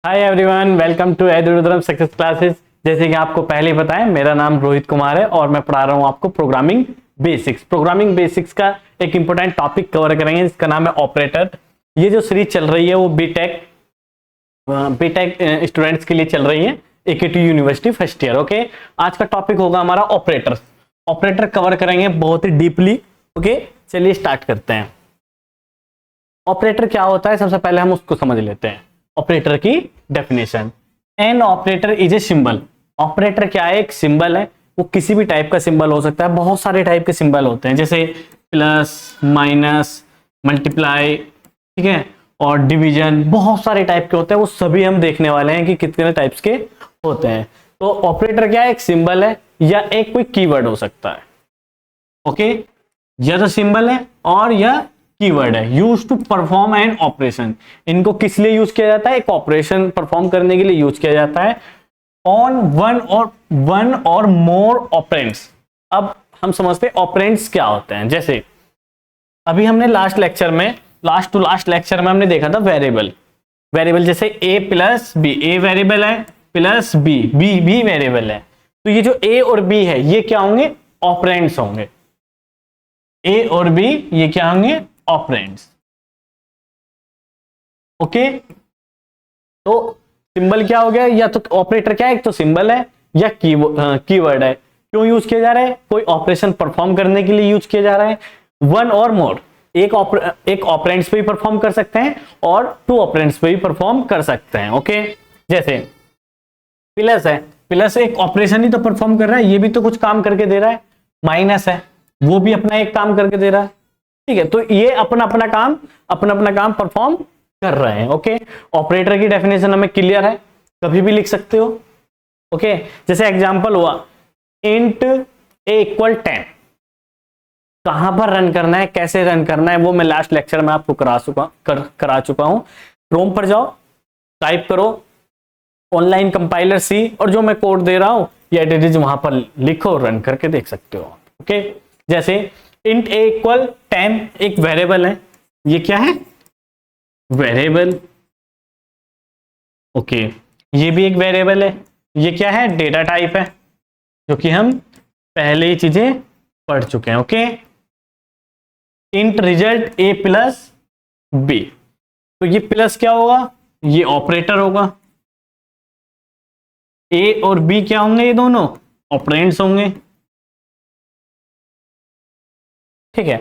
Hi everyone, welcome to एजुरुद्रम success classes. जैसे कि आपको पहले ही पता है, मेरा नाम रोहित कुमार है और मैं पढ़ा रहा हूँ आपको प्रोग्रामिंग बेसिक्स। प्रोग्रामिंग बेसिक्स का एक इंपॉर्टेंट टॉपिक कवर करेंगे जिसका नाम है ऑपरेटर। ये जो सीरीज चल रही है वो बीटेक स्टूडेंट्स के लिए चल रही है, एकेटी यूनिवर्सिटी फर्स्ट ईयर। ओके, आज का टॉपिक होगा हमारा ऑपरेटर। ऑपरेटर कवर करेंगे बहुत ही डीपली। ओके, चलिए स्टार्ट करते हैं। ऑपरेटर क्या होता है, सबसे पहले हम उसको समझ लेते हैं। ऑपरेटर की definition, an operator is a symbol. Operator क्या है? एक सिंबल है। वो किसी भी टाइप का सिंबल हो सकता है, बहुत सारे टाइप के सिंबल होते हैं, जैसे प्लस, माइनस, मल्टीप्लाई, ठीक है, और डिवीजन, बहुत सारे टाइप के होते हैं। वो सभी हम देखने वाले हैं कि कितने टाइप्स के होते हैं। तो ऑपरेटर क्या है? एक सिंबल है या एक कोई कीवर्ड हो सकता है। ओके, या तो सिंबल है और या कीवर्ड है। Use to perform an operation. इनको किस लिए यूज किया जाता है? एक ऑपरेशन परफॉर्म करने के लिए यूज किया जाता है ऑन वन और मोर ऑपरेंड्स। अब हम समझते हैं ऑपरेंड्स क्या होते हैं। जैसे अभी हमने लास्ट टू लास्ट लेक्चर में हमने देखा था वेरिएबल। वेरिएबल जैसे a plus B, a variable है, प्लस बी, बी भी वेरिएबल है। तो ये जो ए और बी है ये क्या होंगे? ऑपरेंड्स होंगे। ए और बी ये क्या होंगे? ऑपरेंड्स। ओके, तो सिंबल क्या हो गया? या तो ऑपरेटर क्या है? एक तो सिंबल है या कीवर्ड है। क्यों यूज किया जा रहा है? कोई ऑपरेशन परफॉर्म करने के लिए यूज किया जा रहा है। वन और मोर, एक ऑपरेंड्स पे भी परफॉर्म कर सकते हैं और टू ऑपरेंड्स पे भी परफॉर्म कर सकते हैं। ओके, जैसे प्लस है, प्लस एक ऑपरेशन ही तो परफॉर्म कर रहा है, ये भी तो कुछ काम करके दे रहा है। माइनस है, वो भी अपना एक काम करके दे रहा है। ठीक है, तो ये अपना अपना काम परफॉर्म कर रहे हैं। ओके, ऑपरेटर की डेफिनेशन हमें क्लियर है, कभी भी लिख सकते हो। ओके, जैसे एग्जांपल हुआ इंट ए इक्वल 10। कहां पर रन करना है, कैसे रन करना है, वो मैं लास्ट लेक्चर में आपको करा चुका हूं। क्रोम पर जाओ, टाइप करो ऑनलाइन कंपाइलर सी, और जो मैं कोड दे रहा हूं या इट इज वहां पर लिखो, रन करके देख सकते हो। ओके, जैसे इंट ए इक्वल 10 एक वेरिएबल है। ये क्या है? वेरिएबल। ओके, ये भी एक वेरिएबल है। ये क्या है? डेटा टाइप है, जो कि हम पहले ही चीजें पढ़ चुके हैं। ओके, इंट रिजल्ट ए प्लस बी, तो ये प्लस क्या होगा? ये ऑपरेटर होगा। ए और बी क्या होंगे? ये दोनों ऑपरेंड्स होंगे। ठीक है,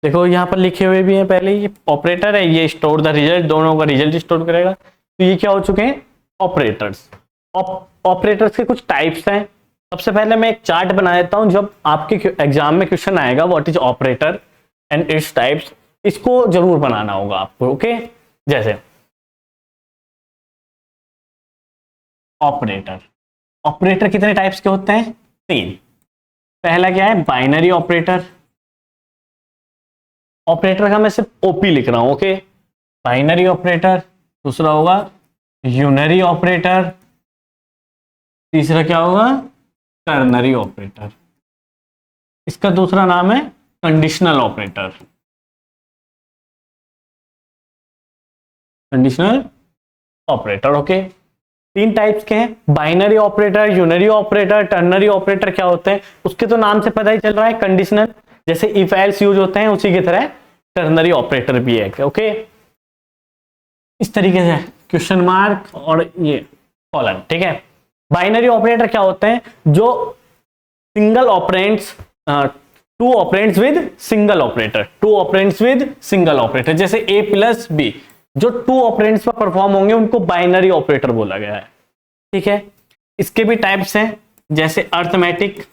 देखो यहां पर लिखे हुए भी हैं पहले, ये ऑपरेटर है, ये स्टोर द रिजल्ट, दोनों का रिजल्ट स्टोर करेगा। तो ये क्या हो चुके हैं? ऑपरेटर्स। ऑपरेटर्स के कुछ टाइप्स हैं। सबसे पहले मैं एक चार्ट बना देता हूं, जब आपके एग्जाम में क्वेश्चन आएगा what is operator and its types, इसको जरूर बनाना होगा आपको। ओके, जैसे ऑपरेटर, ऑपरेटर कितने टाइप्स के होते हैं? 3। पहला क्या है? Binary operator. ऑपरेटर का मैं सिर्फ ओपी लिख रहा हूं। Okay, binary operator. दूसरा होगा यूनरी ऑपरेटर। तीसरा क्या होगा? Ternary operator. इसका दूसरा नाम है conditional operator. Conditional operator. Okay, 3 types के हैं, binary operator, unary operator, ternary operator. क्या होते हैं उसके तो नाम से पता ही चल रहा है, कंडीशनल, जैसे इफ एल्स यूज होते हैं उसी की तरह टर्नरी ऑपरेटर भी है। ओके, इस तरीके से क्वेश्चन मार्क और ये कॉलन। ठीक है, बाइनरी ऑपरेटर क्या होते हैं? जो single operands, two operands with single operator, two operands with single operator, जैसे ए प्लस बी, जो 2 ऑपरेंड्स पर परफॉर्म होंगे उनको बाइनरी ऑपरेटर बोला गया है। ठीक है, इसके भी टाइप्स हैं, जैसे अर्थमेटिक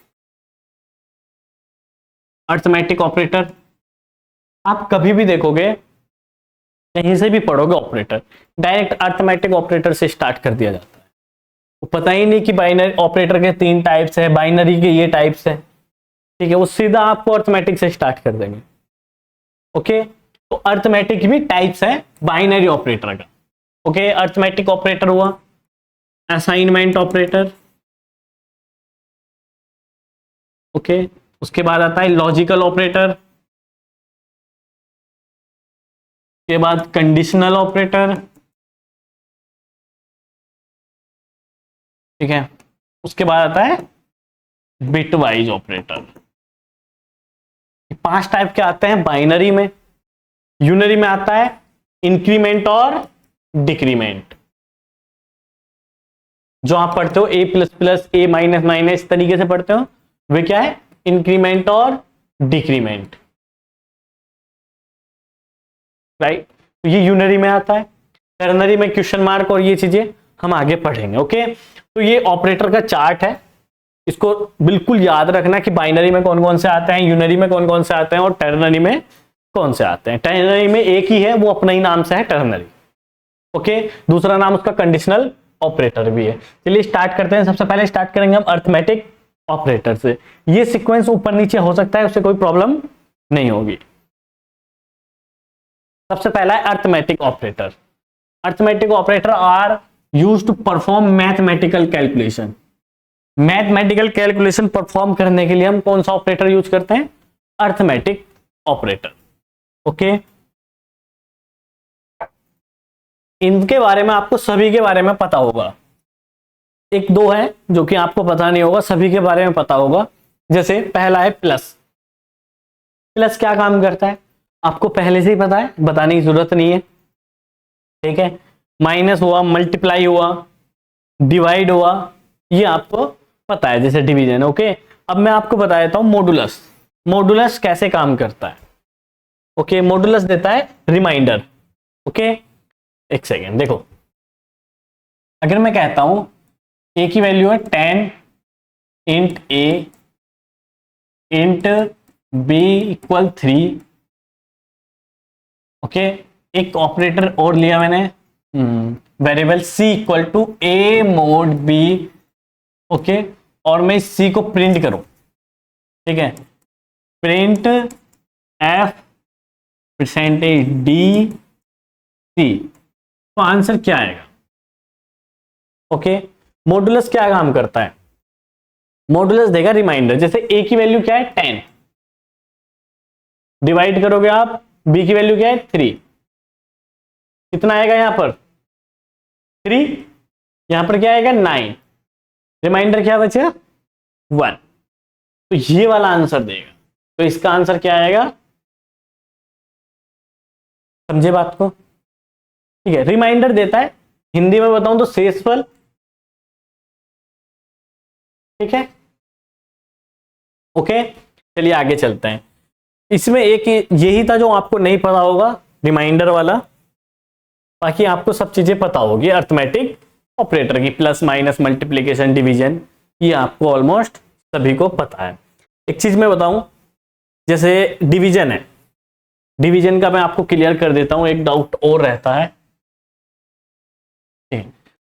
ऑपरेटर। आप कभी भी देखोगे, कहीं से भी पढ़ोगे ऑपरेटर, डायरेक्ट अर्थमेटिक ऑपरेटर से स्टार्ट कर दिया जाता है। वो पता ही नहीं कि बाइनरी ऑपरेटर के 3 टाइप्स है, बाइनरी के ये टाइप्स है। ठीक है, वो सीधा आपको अर्थमेटिक से स्टार्ट कर देंगे। ओके, तो अर्थमेटिक भी टाइप्स है बाइनरी ऑपरेटर का। ओके, अर्थमेटिक ऑपरेटर हुआ, असाइनमेंट ऑपरेटर। ओके, उसके बाद आता है लॉजिकल ऑपरेटर, के बाद कंडीशनल ऑपरेटर, ठीक है। उसके बाद आता है बिट वाइज ऑपरेटर। 5 टाइप के आते हैं बाइनरी में। यूनरी में आता है इंक्रीमेंट और डिक्रीमेंट, जो आप पढ़ते हो ए प्लस प्लस, ए माइनस माइनस, इस तरीके से पढ़ते हो, वे क्या है, इंक्रीमेंट और डिक्रीमेंट, राइट। तो ये यूनरी में आता है। टर्नरी में क्वेश्चन मार्क और ये चीजें हम आगे पढ़ेंगे, ओके। तो ये ऑपरेटर का चार्ट है, इसको बिल्कुल याद रखना कि बाइनरी में कौन कौन से आते हैं, यूनरी में कौन कौन से आते हैं और टर्नरी में कौन से आते हैं। टर्नरी में एक ही है, वो अपना ही नाम से है टर्नरी, ओके। दूसरा नाम उसका कंडीशनल ऑपरेटर भी है। चलिए स्टार्ट करते हैं। सबसे पहले स्टार्ट करेंगे हम अर्थमेटिक ऑपरेटर से। ये सीक्वेंस ऊपर नीचे हो सकता है, उससे कोई प्रॉब्लम नहीं होगी। सबसे पहला है arithmetic operator. Arithmetic operator are used to perform mathematical calculation. Mathematical calculation perform करने के लिए हम कौन सा ऑपरेटर यूज करते हैं, अर्थमेटिक ऑपरेटर, ओके। इनके बारे में आपको सभी के बारे में पता होगा, एक दो है जो कि आपको पता नहीं होगा, सभी के बारे में पता होगा। जैसे पहला है प्लस। प्लस क्या काम करता है आपको पहले से ही पता है, बताने की जरूरत नहीं है, ठीक है। माइनस हुआ, मल्टीप्लाई हुआ, डिवाइड हुआ, ये आपको पता है, जैसे डिवीजन, ओके। अब मैं आपको बता देता हूं मॉडुलस। मॉडुलस कैसे काम करता है, ओके। मॉडुलस देता है रिमाइंडर, ओके। एक सेकेंड देखो, अगर मैं कहता हूं ए की वैल्यू है 10 int A int B equal 3, okay. एक ऑपरेटर और लिया मैंने, variable C equal to A mod B, okay. और मैं इस सी को प्रिंट करूं, ठीक है, print F percentage D C, तो आंसर क्या आएगा, ओके। मॉडुलस क्या काम करता है, मॉडुलस देगा रिमाइंडर। जैसे ए की वैल्यू क्या है 10, डिवाइड करोगे आप, बी की वैल्यू क्या है 3, कितना आएगा यहां पर 3, यहां पर क्या आएगा 9, रिमाइंडर क्या बचेगा 1, तो ये वाला आंसर देगा। तो इसका आंसर क्या आएगा, समझे बात को, ठीक है। रिमाइंडर देता है, हिंदी में बताऊं तो शेषफल, ठीक है, ओके। चलिए आगे चलते हैं। इसमें एक यही था जो आपको नहीं पता होगा, रिमाइंडर वाला, बाकी आपको सब चीजें पता होगी अर्थमेटिक ऑपरेटर की, प्लस माइनस मल्टीप्लिकेशन डिवीजन, ये आपको ऑलमोस्ट सभी को पता है। एक चीज मैं बताऊं, जैसे डिवीजन है, डिवीजन का मैं आपको क्लियर कर देता हूं, एक डाउट और रहता है।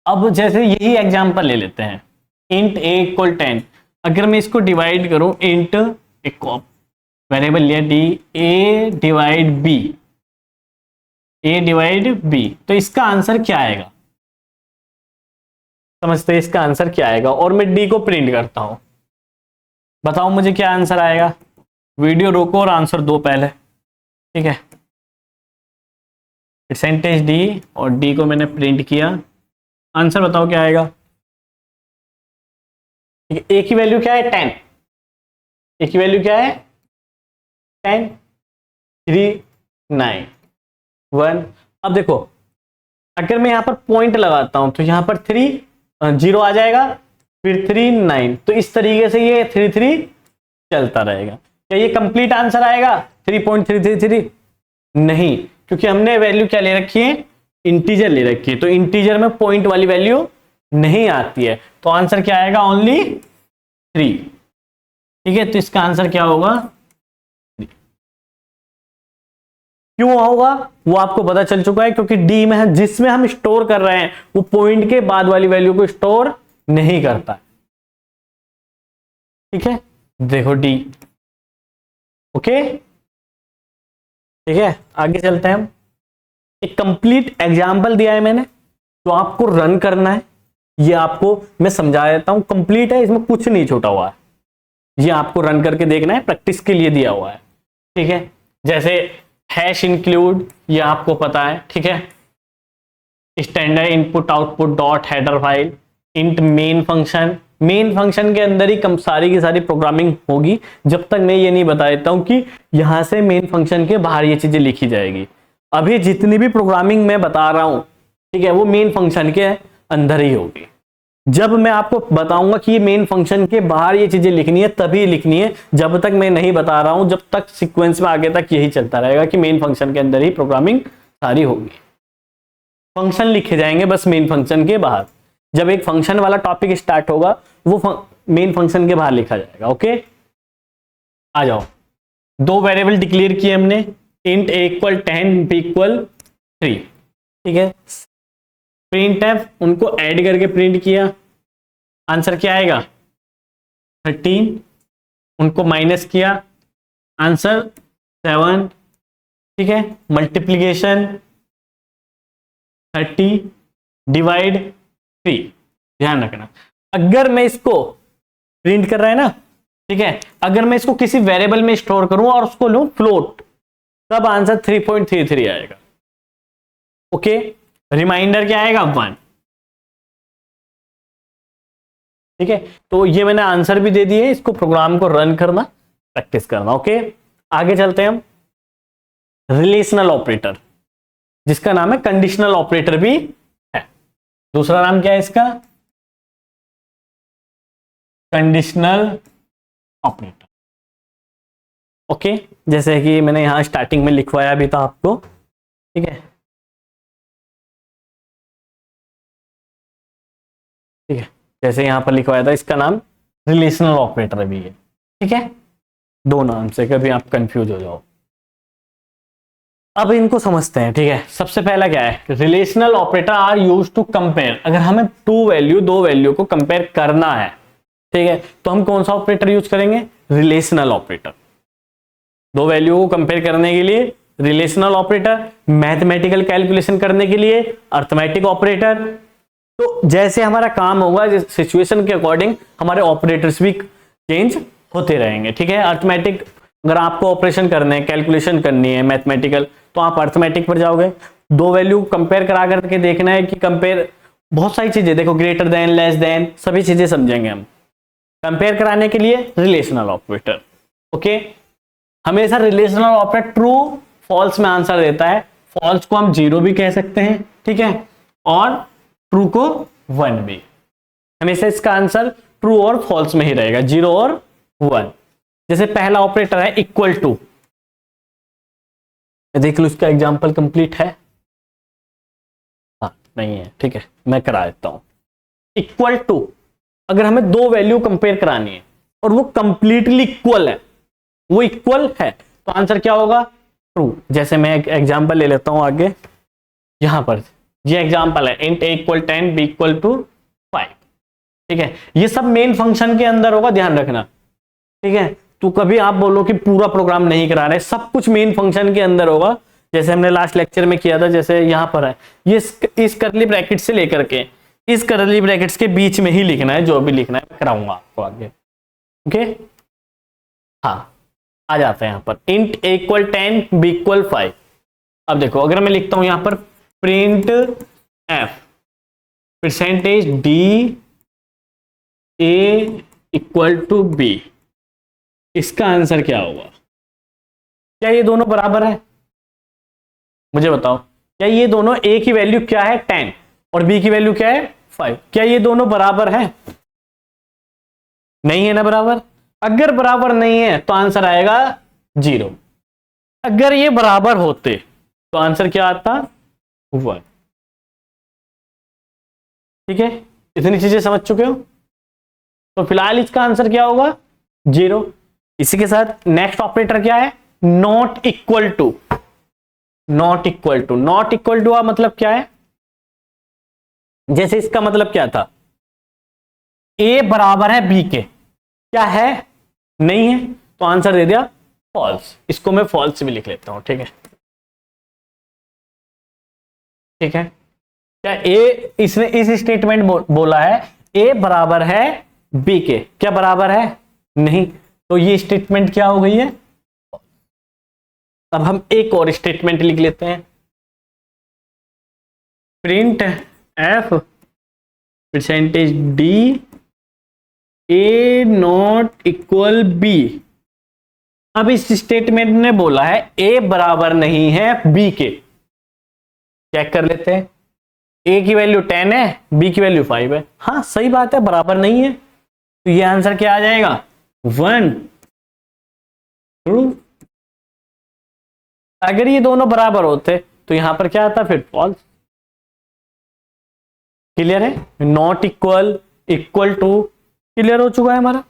अब जैसे यही एग्जांपल ले लेते हैं, इंट ए इक्वल 10, अगर मैं इसको डिवाइड करूं, इंट एक वेरिएबल लिया d a divide b, a divide b, तो इसका आंसर क्या आएगा, समझते हैं इसका आंसर क्या आएगा। और मैं डी को प्रिंट करता हूं, बताओ मुझे क्या आंसर आएगा। वीडियो रोको और आंसर दो पहले, ठीक है। परसेंटेज डी और डी को मैंने प्रिंट किया, आंसर बताओ क्या आएगा। ए की वैल्यू क्या है 10, ए की वैल्यू क्या है 10, 3, 9, 1। अब देखो, अगर मैं यहां पर पॉइंट लगाता हूं तो यहां पर 0 आ जाएगा, फिर 3, 9, तो इस तरीके से ये 3, 3 चलता रहेगा। क्या ये कंप्लीट आंसर आएगा 3.333? नहीं, क्योंकि हमने वैल्यू क्या ले रखी है, इंटीजर ले रखी है, तो इंटीजर में पॉइंट वाली वैल्यू नहीं आती है, तो आंसर क्या आएगा, ओनली 3, ठीक है। तो इसका आंसर क्या होगा 3। क्यों होगा वो आपको पता चल चुका है, क्योंकि डी में है, जिसमें हम स्टोर कर रहे हैं वो पॉइंट के बाद वाली वैल्यू को स्टोर नहीं करता, ठीक है। देखो डी, ओके, ठीक है। आगे चलते हैं हम, एक कंप्लीट एग्जाम्पल दिया है मैंने, तो आपको रन करना है, ये आपको मैं समझा देता हूं, कंप्लीट है, इसमें कुछ नहीं छूटा हुआ है, ये आपको रन करके देखना है, प्रैक्टिस के लिए दिया हुआ है, ठीक है। जैसे हैश इंक्लूड, ये आपको पता है, ठीक है। Standard input output dot header file, int main function, main function के अंदर ही सारी की सारी प्रोग्रामिंग होगी, जब तक मैं ये नहीं बता देता हूं कि यहां से मेन फंक्शन के बाहर ये चीजें लिखी जाएगी। अभी जितनी भी प्रोग्रामिंग मैं बता रहा हूं, ठीक है, वो मेन फंक्शन के अंदर ही होगी। जब मैं आपको बताऊंगा कि ये मेन फंक्शन के बाहर ये चीजें लिखनी है तभी लिखनी है, जब तक मैं नहीं बता रहा हूं, जब तक सीक्वेंस में आगे तक यही चलता रहेगा कि मेन फंक्शन के अंदर ही प्रोग्रामिंग सारी होगी। फंक्शन लिखे जाएंगे बस मेन फंक्शन के बाहर। जब एक फंक्शन वाला टॉपिक स्टार्ट होगा वो मेन फंक्शन के बाहर लिखा जाएगा। ओके, आ जाओ। दो वेरिएबल डिक्लेयर किए हमने, int a equal 10 b equal 3, ठीक है। प्रिंट एफ उनको ऐड करके प्रिंट किया, आंसर क्या आएगा 13, उनको माइनस किया, आंसर 7, ठीक है। मल्टीप्लीकेशन 30 डिवाइड 3, ध्यान रखना अगर मैं इसको प्रिंट कर रहा है ना, ठीक है, अगर मैं इसको किसी वेरिएबल में स्टोर करूं और उसको लूं फ्लोट, तब आंसर 3.33 आएगा। ओके, रिमाइंडर क्या आएगा 1, ठीक है। तो ये मैंने आंसर भी दे दिए, इसको प्रोग्राम को रन करना, प्रैक्टिस करना। ओके, आगे चलते हैं हम। रिलेशनल ऑपरेटर, जिसका नाम है कंडीशनल ऑपरेटर भी है। दूसरा नाम क्या है इसका, कंडीशनल ऑपरेटर। ओके, जैसे कि मैंने यहां स्टार्टिंग में लिखवाया भी था आपको, ठीक है, ठीक है, जैसे यहां पर लिखवाया था, इसका नाम रिलेशनल ऑपरेटर भी है, ठीक है। दो नाम से कभी आप कंफ्यूज हो जाओ। अब इनको समझते हैं, ठीक है। सबसे पहला क्या है, relational operator are used to compare. अगर हमें दो वैल्यू को कंपेयर करना है, ठीक है, तो हम कौन सा ऑपरेटर यूज करेंगे, रिलेशनल ऑपरेटर। दो वैल्यू को कंपेयर करने के लिए रिलेशनल ऑपरेटर, मैथमेटिकल कैलकुलेशन करने के लिए अर्थमेटिक ऑपरेटर। तो जैसे हमारा काम होगा, सिचुएशन के अकॉर्डिंग हमारे ऑपरेटर्स भी चेंज होते रहेंगे, ठीक है। अर्थमेटिक, अगर आपको ऑपरेशन करने हैं, कैलकुलेशन करनी है मैथमेटिकल, तो आप अर्थमेटिक पर जाओगे। दो वैल्यू कंपेयर करा करके देखना है कि कंपेयर, बहुत सारी चीजें देखो, ग्रेटर देन, लेस देन, सभी चीजें समझेंगे हम। कंपेयर कराने के लिए रिलेशनल ऑपरेटर। ओके, हमेशा रिलेशनल ऑपरेटर ट्रू फॉल्स में आंसर देता है। फॉल्स को हम 0 भी कह सकते हैं, ठीक है, और ट्रू को 1 भी। हमेशा इसका आंसर ट्रू और फॉल्स में ही रहेगा, 0 और 1। जैसे पहला ऑपरेटर है इक्वल टू, देख लो इसका एग्जांपल कंप्लीट है, हाँ नहीं है, ठीक है, मैं करा देता हूं। इक्वल टू, अगर हमें दो वैल्यू कंपेयर करानी है और वो कंप्लीटली इक्वल है, वो इक्वल है, तो आंसर क्या होगा, ट्रू। जैसे मैं एक एग्जांपल ले लेता हूं आगे, यहां पर ये एग्जांपल है, int a equal 10 b equal to 5, ठीक है। ये सब मेन फंक्शन के अंदर होगा, ध्यान रखना, ठीक है। तो कभी आप बोलो कि पूरा प्रोग्राम नहीं करा रहे, सब कुछ मेन फंक्शन के अंदर होगा, जैसे हमने लास्ट लेक्चर में किया था। जैसे यहां पर है, ये इस करली ब्रैकेट से लेकर के इस करली ब्रैकेट्स के बीच में ही लिखना है, जो भी लिखना है मैं कराऊंगा आपको आगे। ओके, हाँ, आ जाते हैं यहां पर, int a equal 10 b equal 5। अब देखो, अगर मैं लिखता हूं यहां पर print f percentage d a equal to b, इसका आंसर क्या होगा। क्या ये दोनों बराबर है, मुझे बताओ। क्या ये दोनों a की वैल्यू क्या है 10 और b की वैल्यू क्या है 5, क्या ये दोनों बराबर है, नहीं है ना बराबर। अगर बराबर नहीं है तो आंसर आएगा 0। अगर ये बराबर होते तो आंसर क्या आता 1, ठीक है। इतनी चीजें समझ चुके हो, तो फिलहाल इसका आंसर क्या होगा 0। इसी के साथ नेक्स्ट ऑपरेटर क्या है, not equal to. Not equal to, not equal to का मतलब क्या है, जैसे इसका मतलब क्या था, a बराबर है b के, क्या है, नहीं है, तो आंसर दे दिया फॉल्स। इसको मैं फॉल्स भी लिख लेता हूं, ठीक है, ठीक है। क्या a, इसने इस स्टेटमेंट बोला है a बराबर है b के, क्या बराबर है, नहीं, तो ये स्टेटमेंट क्या हो गई है। अब हम एक और स्टेटमेंट लिख लेते हैं, print f percentage d a not equal b. अब इस स्टेटमेंट ने बोला है ए बराबर नहीं है बी के। चेक कर लेते हैं, ए की वैल्यू 10 है, बी की वैल्यू 5 है। हाँ सही बात है, बराबर नहीं है, तो ये आंसर क्या आ जाएगा 1 ट्रू। अगर ये दोनों बराबर होते तो यहां पर क्या आता फिर फॉल्स। क्लियर है, not equal, equal to, clear हो चुका है हमारा।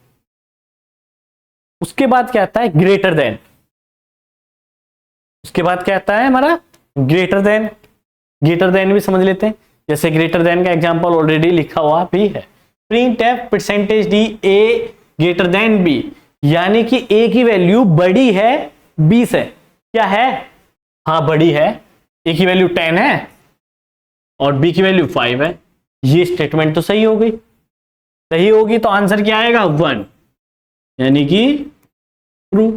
उसके बाद क्या आता है ग्रेटर देन। उसके बाद क्या आता है हमारा ग्रेटर देन। ग्रेटर देन भी समझ लेते हैं, जैसे ग्रेटर देन का एग्जांपल ऑलरेडी लिखा हुआ भी है। Print F percentage d a greater than b, यानी कि ए की वैल्यू बड़ी है बी से। क्या है, हाँ बड़ी है, ए की वैल्यू 10 है और बी की वैल्यू 5 है। ये स्टेटमेंट तो सही हो गई, सही होगी तो आंसर क्या आएगा 1, यानी कि ट्रू।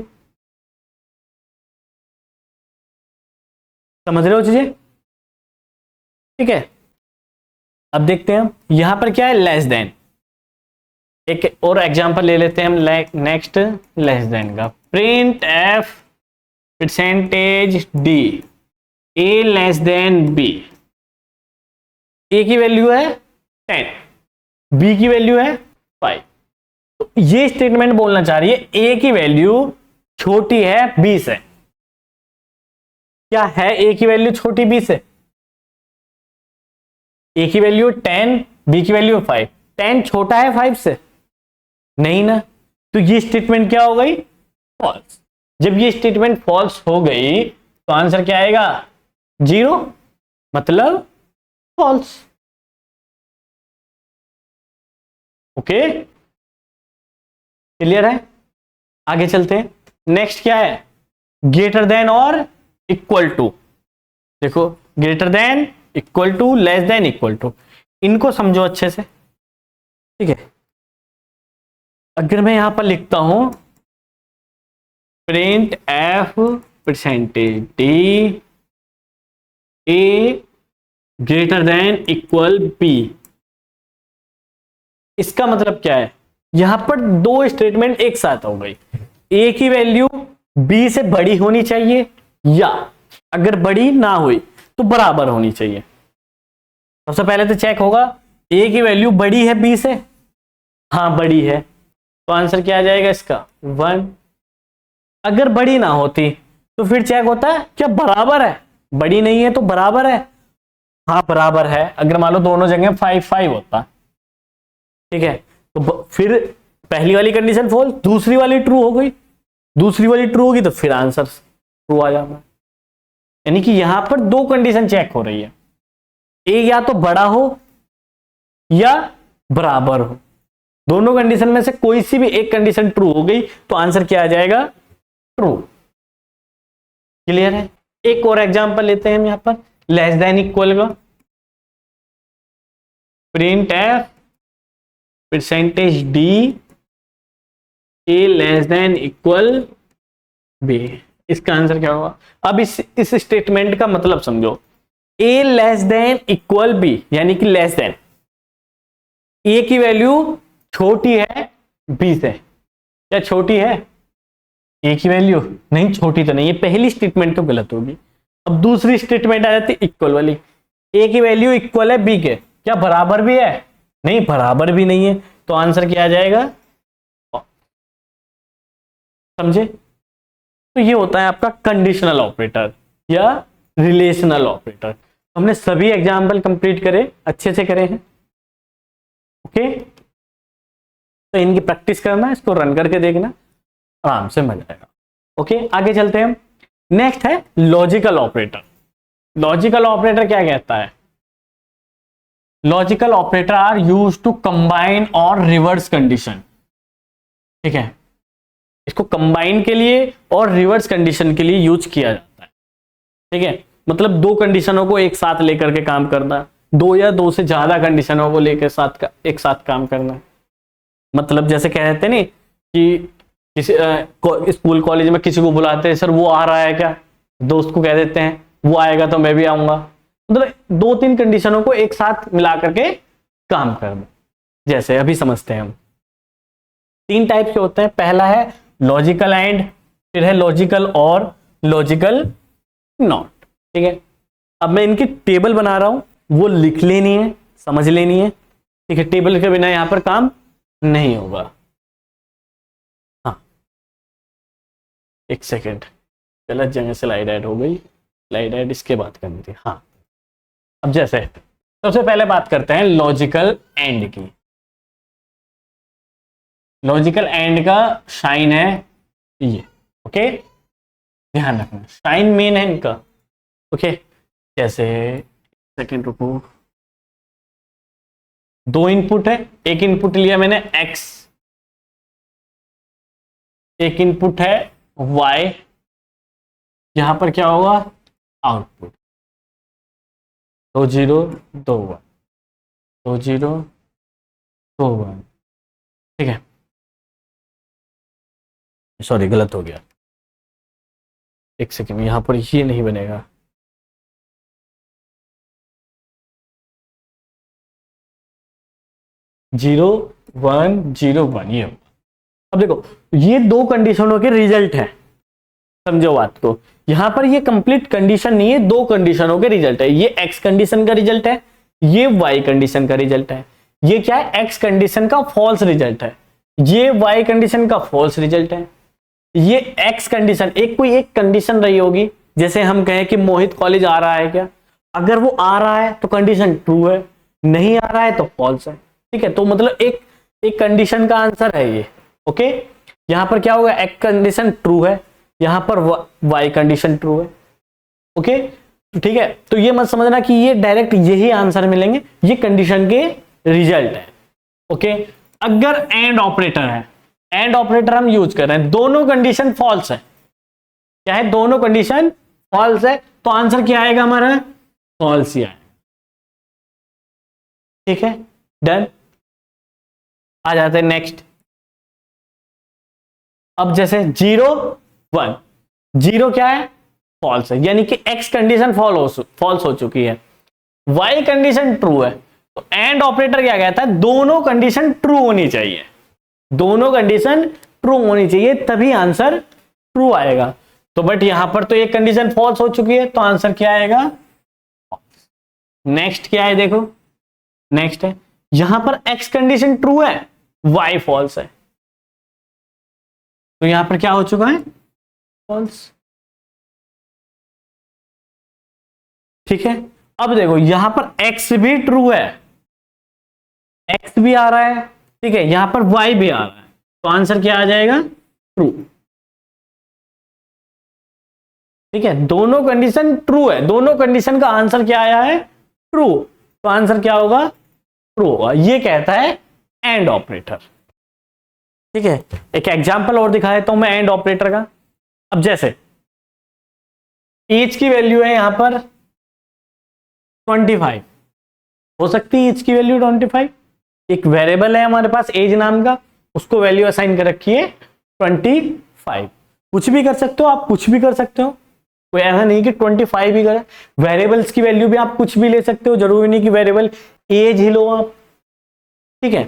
समझ रहे हो चीजें, ठीक है। अब देखते हैं हम यहां पर क्या है लेस देन। एक और एग्जांपल ले लेते हैं हम नेक्स्ट लेस देन का। Print F percentage d a less than b. A की वैल्यू है 10, बी की वैल्यू है 5। तो ये स्टेटमेंट बोलना चाह रही है ए की वैल्यू छोटी है बी से। क्या है ए की वैल्यू छोटी बी से? ए की वैल्यू 10, बी की वैल्यू 5। 10 छोटा है 5 से? नहीं ना, तो ये स्टेटमेंट क्या हो गई फॉल्स। जब ये स्टेटमेंट फॉल्स हो गई तो आंसर क्या आएगा 0, मतलब फॉल्स। ओके क्लियर है, आगे चलते हैं। नेक्स्ट क्या है ग्रेटर देन और इक्वल टू। देखो greater than, equal to, less than, equal to, इनको समझो अच्छे से, ठीक है। अगर मैं यहां पर लिखता हूं print F percentage d a greater than equal b, इसका मतलब क्या है, यहां पर दो स्टेटमेंट एक साथ हो गई। ए की वैल्यू बी से बड़ी होनी चाहिए, या अगर बड़ी ना हुई तो बराबर होनी चाहिए। सबसे पहले तो चेक होगा ए की वैल्यू बड़ी है बी से, हाँ बड़ी है, तो आंसर क्या आ जाएगा इसका 1। अगर बड़ी ना होती तो फिर चेक होता है क्या बराबर है, बड़ी नहीं है तो बराबर है, हाँ बराबर है। अगर मान लो दोनों जगह 5-5 होता, ठीक है, तो फिर पहली वाली कंडीशन फॉल्स, दूसरी वाली ट्रू हो गई, दूसरी वाली ट्रू होगी तो फिर आंसर ट्रू आ जाना। यानी कि यहां पर दो कंडीशन चेक हो रही है, ए या तो बड़ा हो या बराबर हो। दोनों कंडीशन में से कोई सी भी एक कंडीशन ट्रू हो गई तो आंसर क्या आ जाएगा ट्रू। क्लियर है। एक और एग्जांपल लेते हैं हम यहां पर लेस देन इक्वल का। Print F percentage d a less than equal b, इसका आंसर क्या होगा। अब इस स्टेटमेंट का मतलब समझो, a less than equal b, यानी कि लेस देन, ए की वैल्यू छोटी है बी से। क्या छोटी है ए की वैल्यू? नहीं छोटी तो नहीं है, पहली स्टेटमेंट तो गलत होगी। अब दूसरी स्टेटमेंट आ जाती इक्वल वाली, ए की वैल्यू इक्वल है बी के, क्या बराबर भी है? नहीं बराबर भी नहीं है, तो आंसर क्या आ जाएगा, समझे। तो ये होता है आपका कंडीशनल ऑपरेटर या रिलेशनल ऑपरेटर। हमने सभी एग्जाम्पल कंप्लीट करे, अच्छे से करे हैं, ओके। तो इनकी प्रैक्टिस करना, इसको रन करके देखना, आराम से मजा आएगा। ओके आगे चलते हैं हम। नेक्स्ट है लॉजिकल ऑपरेटर। लॉजिकल ऑपरेटर क्या कहता है, logical operator are use to combine और रिवर्स कंडीशन, ठीक है। इसको कंबाइन के लिए और रिवर्स कंडीशन के लिए यूज किया जाता है, ठीक है। मतलब दो कंडीशनों को एक साथ लेकर के काम करना, दो या दो से ज्यादा कंडीशनों को लेकर एक साथ काम करना। मतलब जैसे कह देते नहीं कि किसी स्कूल कॉलेज में किसी को बुलाते हैं, सर वो आ रहा है क्या, दोस्त को कह देते हैं वो आएगा तो मैं भी आऊंगा। मतलब दो तीन कंडीशनों को एक साथ मिला करके काम कर दे। जैसे अभी समझते हैं हम, 3 टाइप के होते हैं। पहला है लॉजिकल एंड, फिर है लॉजिकल और लॉजिकल नॉट। ठीक है, अब मैं इनकी टेबल बना रहा हूं, वो लिख लेनी है, समझ लेनी है। ठीक है, टेबल के बिना यहां पर काम नहीं होगा। हाँ, एक सेकेंड, गलत जगह स्लाइड ऐड हो गई, स्लाइड ऐड इसके बाद करनी थी। हाँ, अब जैसे सबसे पहले बात करते हैं लॉजिकल एंड की। लॉजिकल एंड का साइन है ये। ओके, ध्यान रखना, साइन मेन है इनका। ओके, जैसे सेकंड रुको, 2 इनपुट है, एक इनपुट लिया मैंने x, एक इनपुट है y, यहां पर क्या होगा आउटपुट 2 0 2 1 2 0 2 1। ठीक है, सॉरी गलत हो गया, एक सेकंड, यहां पर ये नहीं बनेगा। जीरो 1 0 1 ये। अब देखो, ये 2 कंडीशनों के रिजल्ट है, समझो बात को। यहां पर ये कंप्लीट कंडीशन नहीं है, 2 कंडीशनों के रिजल्ट है। ये x कंडीशन का रिजल्ट है, ये y कंडीशन का रिजल्ट है। ये क्या है, x कंडीशन का फॉल्स रिजल्ट है, ये y कंडीशन का फॉल्स रिजल्ट है। ये x कंडीशन, एक कोई एक कंडीशन रही होगी, जैसे हम कहें कि मोहित कॉलेज आ रहा है क्या, अगर वो आ रहा है तो कंडीशन ट्रू है, नहीं आ रहा है तो फॉल्स है। ठीक है, तो मतलब एक कंडीशन का आंसर है ये। ओके, यहां पर क्या होगा, x कंडीशन ट्रू है, यहां पर y कंडीशन ट्रू है। ओके, तो ठीक है, तो ये मत समझना कि ये डायरेक्ट यही आंसर मिलेंगे, ये कंडीशन के रिजल्ट है। ओके, अगर एंड ऑपरेटर है, एंड ऑपरेटर हम यूज कर रहे हैं, दोनों कंडीशन फॉल्स है, क्या है, दोनों कंडीशन फॉल्स है, तो आंसर क्या आएगा हमारा, फॉल्स ही आएगा। ठीक है, डन। आ जाते हैं नेक्स्ट। अब जैसे 0 1, 0 क्या है, फॉल्स है, यानी कि x कंडीशन फॉल्स हो चुकी है, y कंडीशन ट्रू है, तो एंड ऑपरेटर क्या कहता है, दोनों कंडीशन ट्रू होनी चाहिए, दोनों कंडीशन ट्रू होनी चाहिए, तभी आंसर ट्रू आएगा। तो बट यहां पर तो एक कंडीशन फॉल्स हो चुकी है, तो आंसर क्या आएगा, नेक्स्ट क्या है, देखो नेक्स्ट है, यहां पर x कंडीशन ट्रू है, y फॉल्स है, तो यहां पर क्या हो चुका है, फॉल्स। ठीक है, अब देखो यहां पर x भी ट्रू है, x भी आ रहा है, ठीक है, यहां पर y भी आ रहा है, तो आंसर क्या आ जाएगा, ट्रू। ठीक है, दोनों कंडीशन ट्रू है, दोनों कंडीशन का आंसर क्या आया है, ट्रू, तो आंसर क्या होगा, ट्रू होगा। ये कहता है एंड ऑपरेटर। ठीक है, एक एग्जांपल और दिखा देता हूं मैं एंड ऑपरेटर का। अब जैसे एज की वैल्यू है यहां पर 25, हो सकती है एज की वैल्यू 25, एक वेरिएबल है हमारे पास एज नाम का, उसको वैल्यू असाइन कर रखी है 25। कुछ भी कर सकते हो आप, कुछ भी कर सकते हो, कोई ऐसा नहीं कि 25 ही करें। वेरिएबल्स की वैल्यू भी आप कुछ भी ले सकते हो, जरूरी नहीं कि वेरिएबल एज ही लो आप। ठीक है,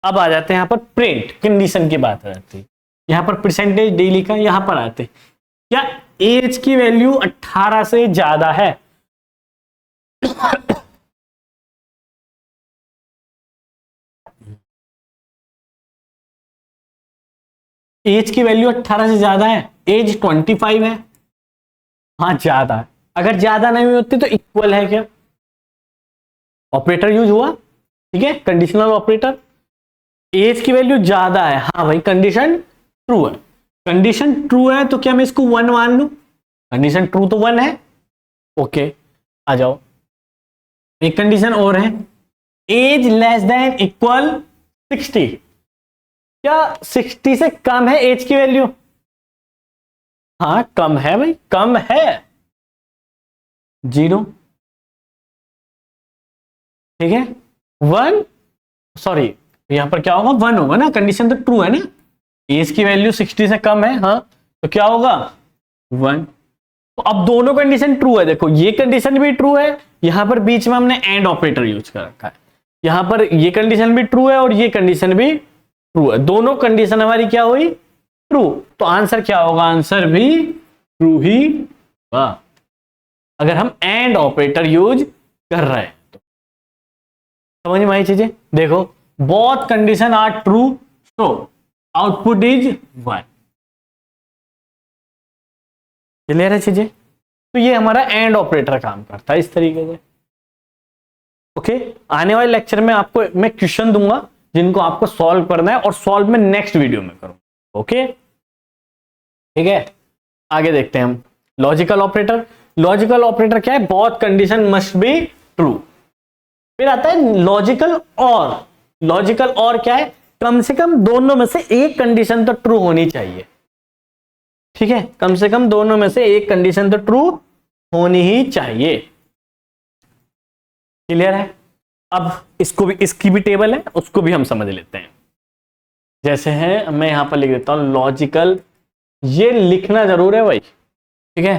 अब आ जाते हैं यहां पर प्रिंट कंडीशन की बात आ जाती है, यहां पर परसेंटेज डी लिखा, यहां पर आते हैं, क्या एज की वैल्यू 18 से ज्यादा है, एज की वैल्यू 18 से ज्यादा है, एज 25 है, हाँ ज्यादा है, अगर ज्यादा नहीं होती तो इक्वल है क्या, ऑपरेटर यूज हुआ। ठीक है, कंडीशनल ऑपरेटर, एज की वैल्यू ज्यादा है, हाँ भाई कंडीशन ट्रू है, कंडीशन ट्रू है तो क्या मैं इसको 1 मान लू, कंडीशन ट्रू तो 1 है। ओके, आ जाओ, एक कंडीशन और है, एज लेस देन इक्वल 60, क्या 60 से कम है एज की वैल्यू, हाँ कम है भाई, कम है, 0। ठीक है, 1, सॉरी यहां पर क्या होगा, 1 होगा ना, कंडीशन तो ट्रू है ना, एज की वैल्यू 60 से कम है, हाँ तो क्या होगा 1। तो अब दोनों कंडीशन ट्रू है, देखो ये कंडीशन भी ट्रू है, यहां पर बीच में हमने एंड ऑपरेटर यूज कर रखा है, यहां पर ये कंडीशन भी ट्रू है और ये कंडीशन भी ट्रू है, दोनों कंडीशन हमारी क्या हुई, ट्रू। तो आंसर क्या होगा, आंसर भी ट्रू ही होगा अगर हम एंड ऑपरेटर यूज कर रहे हैं तो। समझ में आई चीजें? देखो, both condition are true so output is 1। Clear है चीजें? तो ये हमारा एंड ऑपरेटर काम करता है इस तरीके से। ओके, आने वाले लेक्चर में आपको मैं क्वेश्चन दूंगा जिनको आपको सॉल्व करना है, और सॉल्व में नेक्स्ट वीडियो में करूंगा। ओके, ठीक है, आगे देखते हैं हम लॉजिकल ऑपरेटर। लॉजिकल ऑपरेटर क्या है, both condition must be true. फिर आता है लॉजिकल और। लॉजिकल और क्या है, कम से कम दोनों में से एक कंडीशन तो ट्रू होनी चाहिए। ठीक है, कम से कम दोनों में से एक कंडीशन तो ट्रू होनी ही चाहिए। क्लियर है? अब इसको भी, इसकी भी टेबल है, उसको भी हम समझ लेते हैं। जैसे है, मैं यहां पर लिख देता हूं लॉजिकल, ये लिखना जरूर है भाई, ठीक है,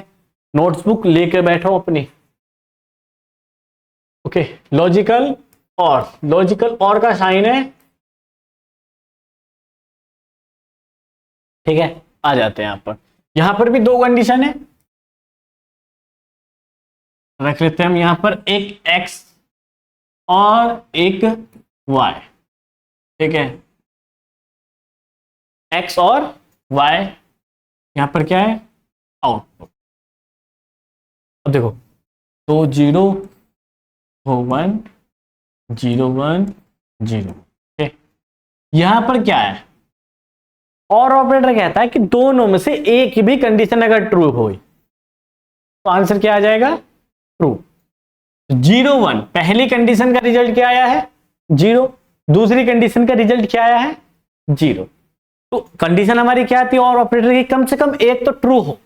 नोट्सबुक लेकर बैठो अपनी। ओके, लॉजिकल और, लॉजिकल और का साइन है, ठीक है। आ जाते हैं यहां पर भी दो कंडीशन है, रख लेते हैं हम यहां पर एक x और एक y, ठीक है, x और y, यहां पर क्या है, आउटपुट। अब देखो, तो 0 हो 1 0 1 0, ठीक, यहां पर क्या है, और ऑपरेटर कहता है कि दोनों में से एक भी कंडीशन अगर ट्रू हो तो आंसर क्या आ जाएगा, ट्रू। 0 1 पहली कंडीशन का रिजल्ट क्या आया है, 0। दूसरी कंडीशन का रिजल्ट क्या आया है, 0। तो कंडीशन हमारी क्या आती है, और ऑपरेटर की कम से कम एक तो ट्रू हो।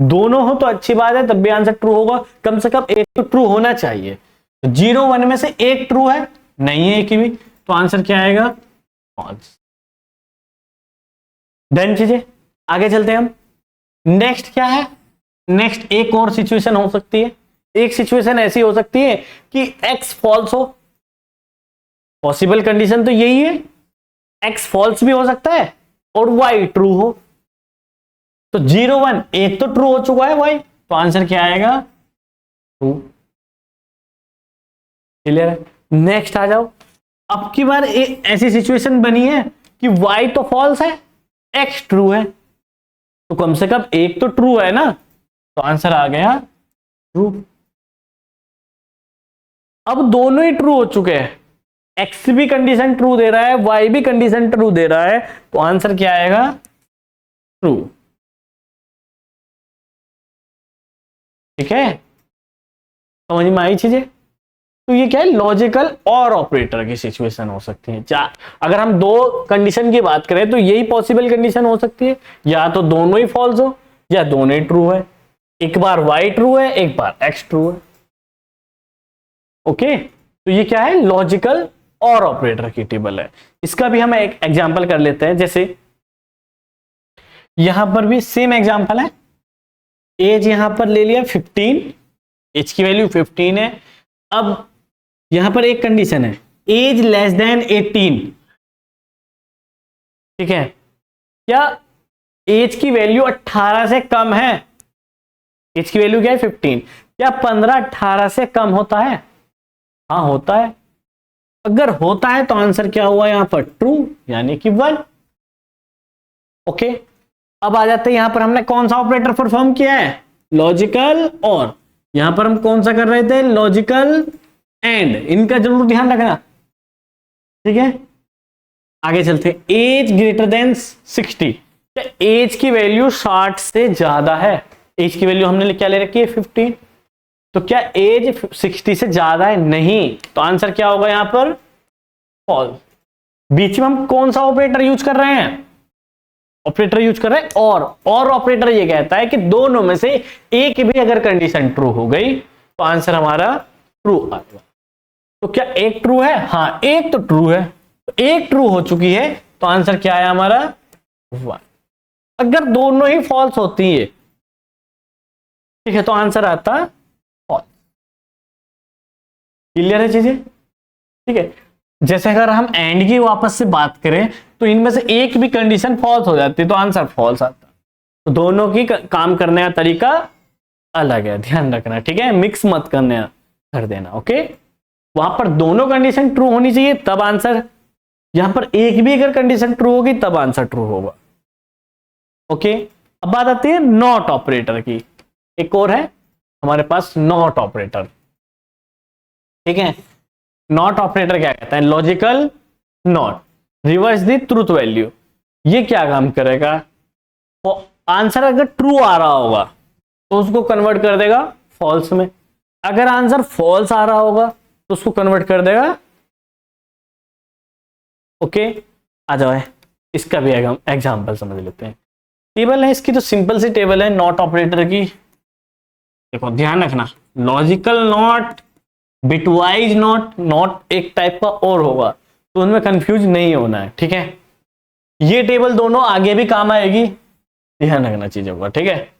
दोनों हो तो अच्छी बात है, तब भी आंसर ट्रू होगा, कम से कम एक तो ट्रू होना चाहिए। तो 0 1 में से एक ट्रू है, नहीं है एक भी, तो आंसर क्या आएगा, फॉल्स। डन चीजें, आगे चलते हैं हम। नेक्स्ट क्या है, नेक्स्ट एक और सिचुएशन हो सकती है। एक सिचुएशन ऐसी हो सकती है कि x फॉल्स हो, पॉसिबल कंडीशन तो यही है, x फॉल्स भी हो सकता है और y ट्रू हो। तो 0 1 एक तो ट्रू हो चुका है y, तो आंसर क्या आएगा, ट्रू। क्लियर है? नेक्स्ट आ जाओ। अब की बार एक ऐसी सिचुएशन बनी है कि y तो फॉल्स है, x ट्रू है, तो कम से कम एक तो ट्रू है ना, तो आंसर आ गया ट्रू। अब दोनों ही ट्रू हो चुके हैं, x भी कंडीशन ट्रू दे रहा है, y भी कंडीशन ट्रू दे रहा है, तो आंसर क्या आएगा, ट्रू। ठीक है, समझ में आई चीजें? तो ये क्या है, लॉजिकल और ऑपरेटर की सिचुएशन हो सकती है। अगर हम दो कंडीशन की बात करें तो यही पॉसिबल कंडीशन हो सकती है, या तो दोनों ही फॉल्स हो या दोनों ही ट्रू है, एक बार y ट्रू है एक बार x ट्रू है। ओके, तो ये क्या है, लॉजिकल और ऑपरेटर की टेबल है। इसका भी हम एक एग्जांपल कर लेते हैं। जैसे यहां पर भी सेम एग्जांपल है, एज यहां पर ले लिया 15, एज की वैल्यू 15 है। अब यहां पर एक कंडीशन है, एज लेस देन 18, ठीक है, क्या एज की वैल्यू 18 से कम है, एज की वैल्यू क्या है 15, क्या 15 18 से कम होता है, हाँ होता है। अगर होता है तो आंसर क्या हुआ यहां पर, ट्रू, यानी कि 1। ओके, अब आ जाते हैं यहां पर हमने कौन सा ऑपरेटर परफॉर्म किया है, लॉजिकल और। यहां पर हम कौन सा कर रहे थे, लॉजिकल एंड, इनका जरूर ध्यान रखना, ठीक है। आगे चलते हैं, एज ग्रेटर देन 60, एज की वैल्यू 60 से ज्यादा है, एज की वैल्यू हमने क्या ले रखी है 15, तो क्या एज 60 से ज्यादा है, नहीं, तो आंसर क्या होगा यहां पर, फॉल्स। बीच में हम कौन सा ऑपरेटर यूज कर रहे हैं, ऑपरेटर यूज कर रहे हैं और ऑपरेटर ये कहता है कि दोनों में से एक भी अगर कंडीशन ट्रू हो गई तो आंसर हमारा ट्रू आएगा। तो क्या एक ट्रू है, हाँ एक तो ट्रू है, तो एक ट्रू हो चुकी है, तो आंसर क्या है हमारा 1। अगर दोनों ही फॉल्स होती है, ठीक है, तो आंसर आता फॉल्स। क्लियर है चीजें? ठीक है, जैसे अगर हम एंड की वापस से बात करें तो इनमें से एक भी कंडीशन फॉल्स हो जाती है तो आंसर फॉल्स आता है। तो दोनों की काम करने का तरीका अलग है, ध्यान रखना, ठीक है, मिक्स मत करने कर देना। ओके, वहां पर दोनों कंडीशन ट्रू होनी चाहिए तब आंसर, यहां पर एक भी अगर कंडीशन ट्रू होगी तब आंसर ट्रू होगा। ओके, अब बात आती है नॉट ऑपरेटर की। एक और है हमारे पास नॉट ऑपरेटर, ठीक है। नॉट ऑपरेटर क्या कहता है, logical not, reverse the truth value. ये क्या काम करेगा, तो आंसर अगर ट्रू आ रहा होगा तो उसको कन्वर्ट कर देगा फॉल्स में, अगर आंसर फॉल्स आ रहा होगा तो उसको कन्वर्ट कर देगा। ओके, आ जाओ, इसका भी एग्जांपल समझ लेते हैं। टेबल है इसकी, तो सिंपल सी टेबल है नॉट ऑपरेटर की। देखो ध्यान रखना, logical not, bitwise not, not एक टाइप का और होगा, तो उनमें कंफ्यूज नहीं होना है, ठीक है। ये टेबल दोनों आगे भी काम आएगी, ध्यान रखना चीजों का, ठीक है।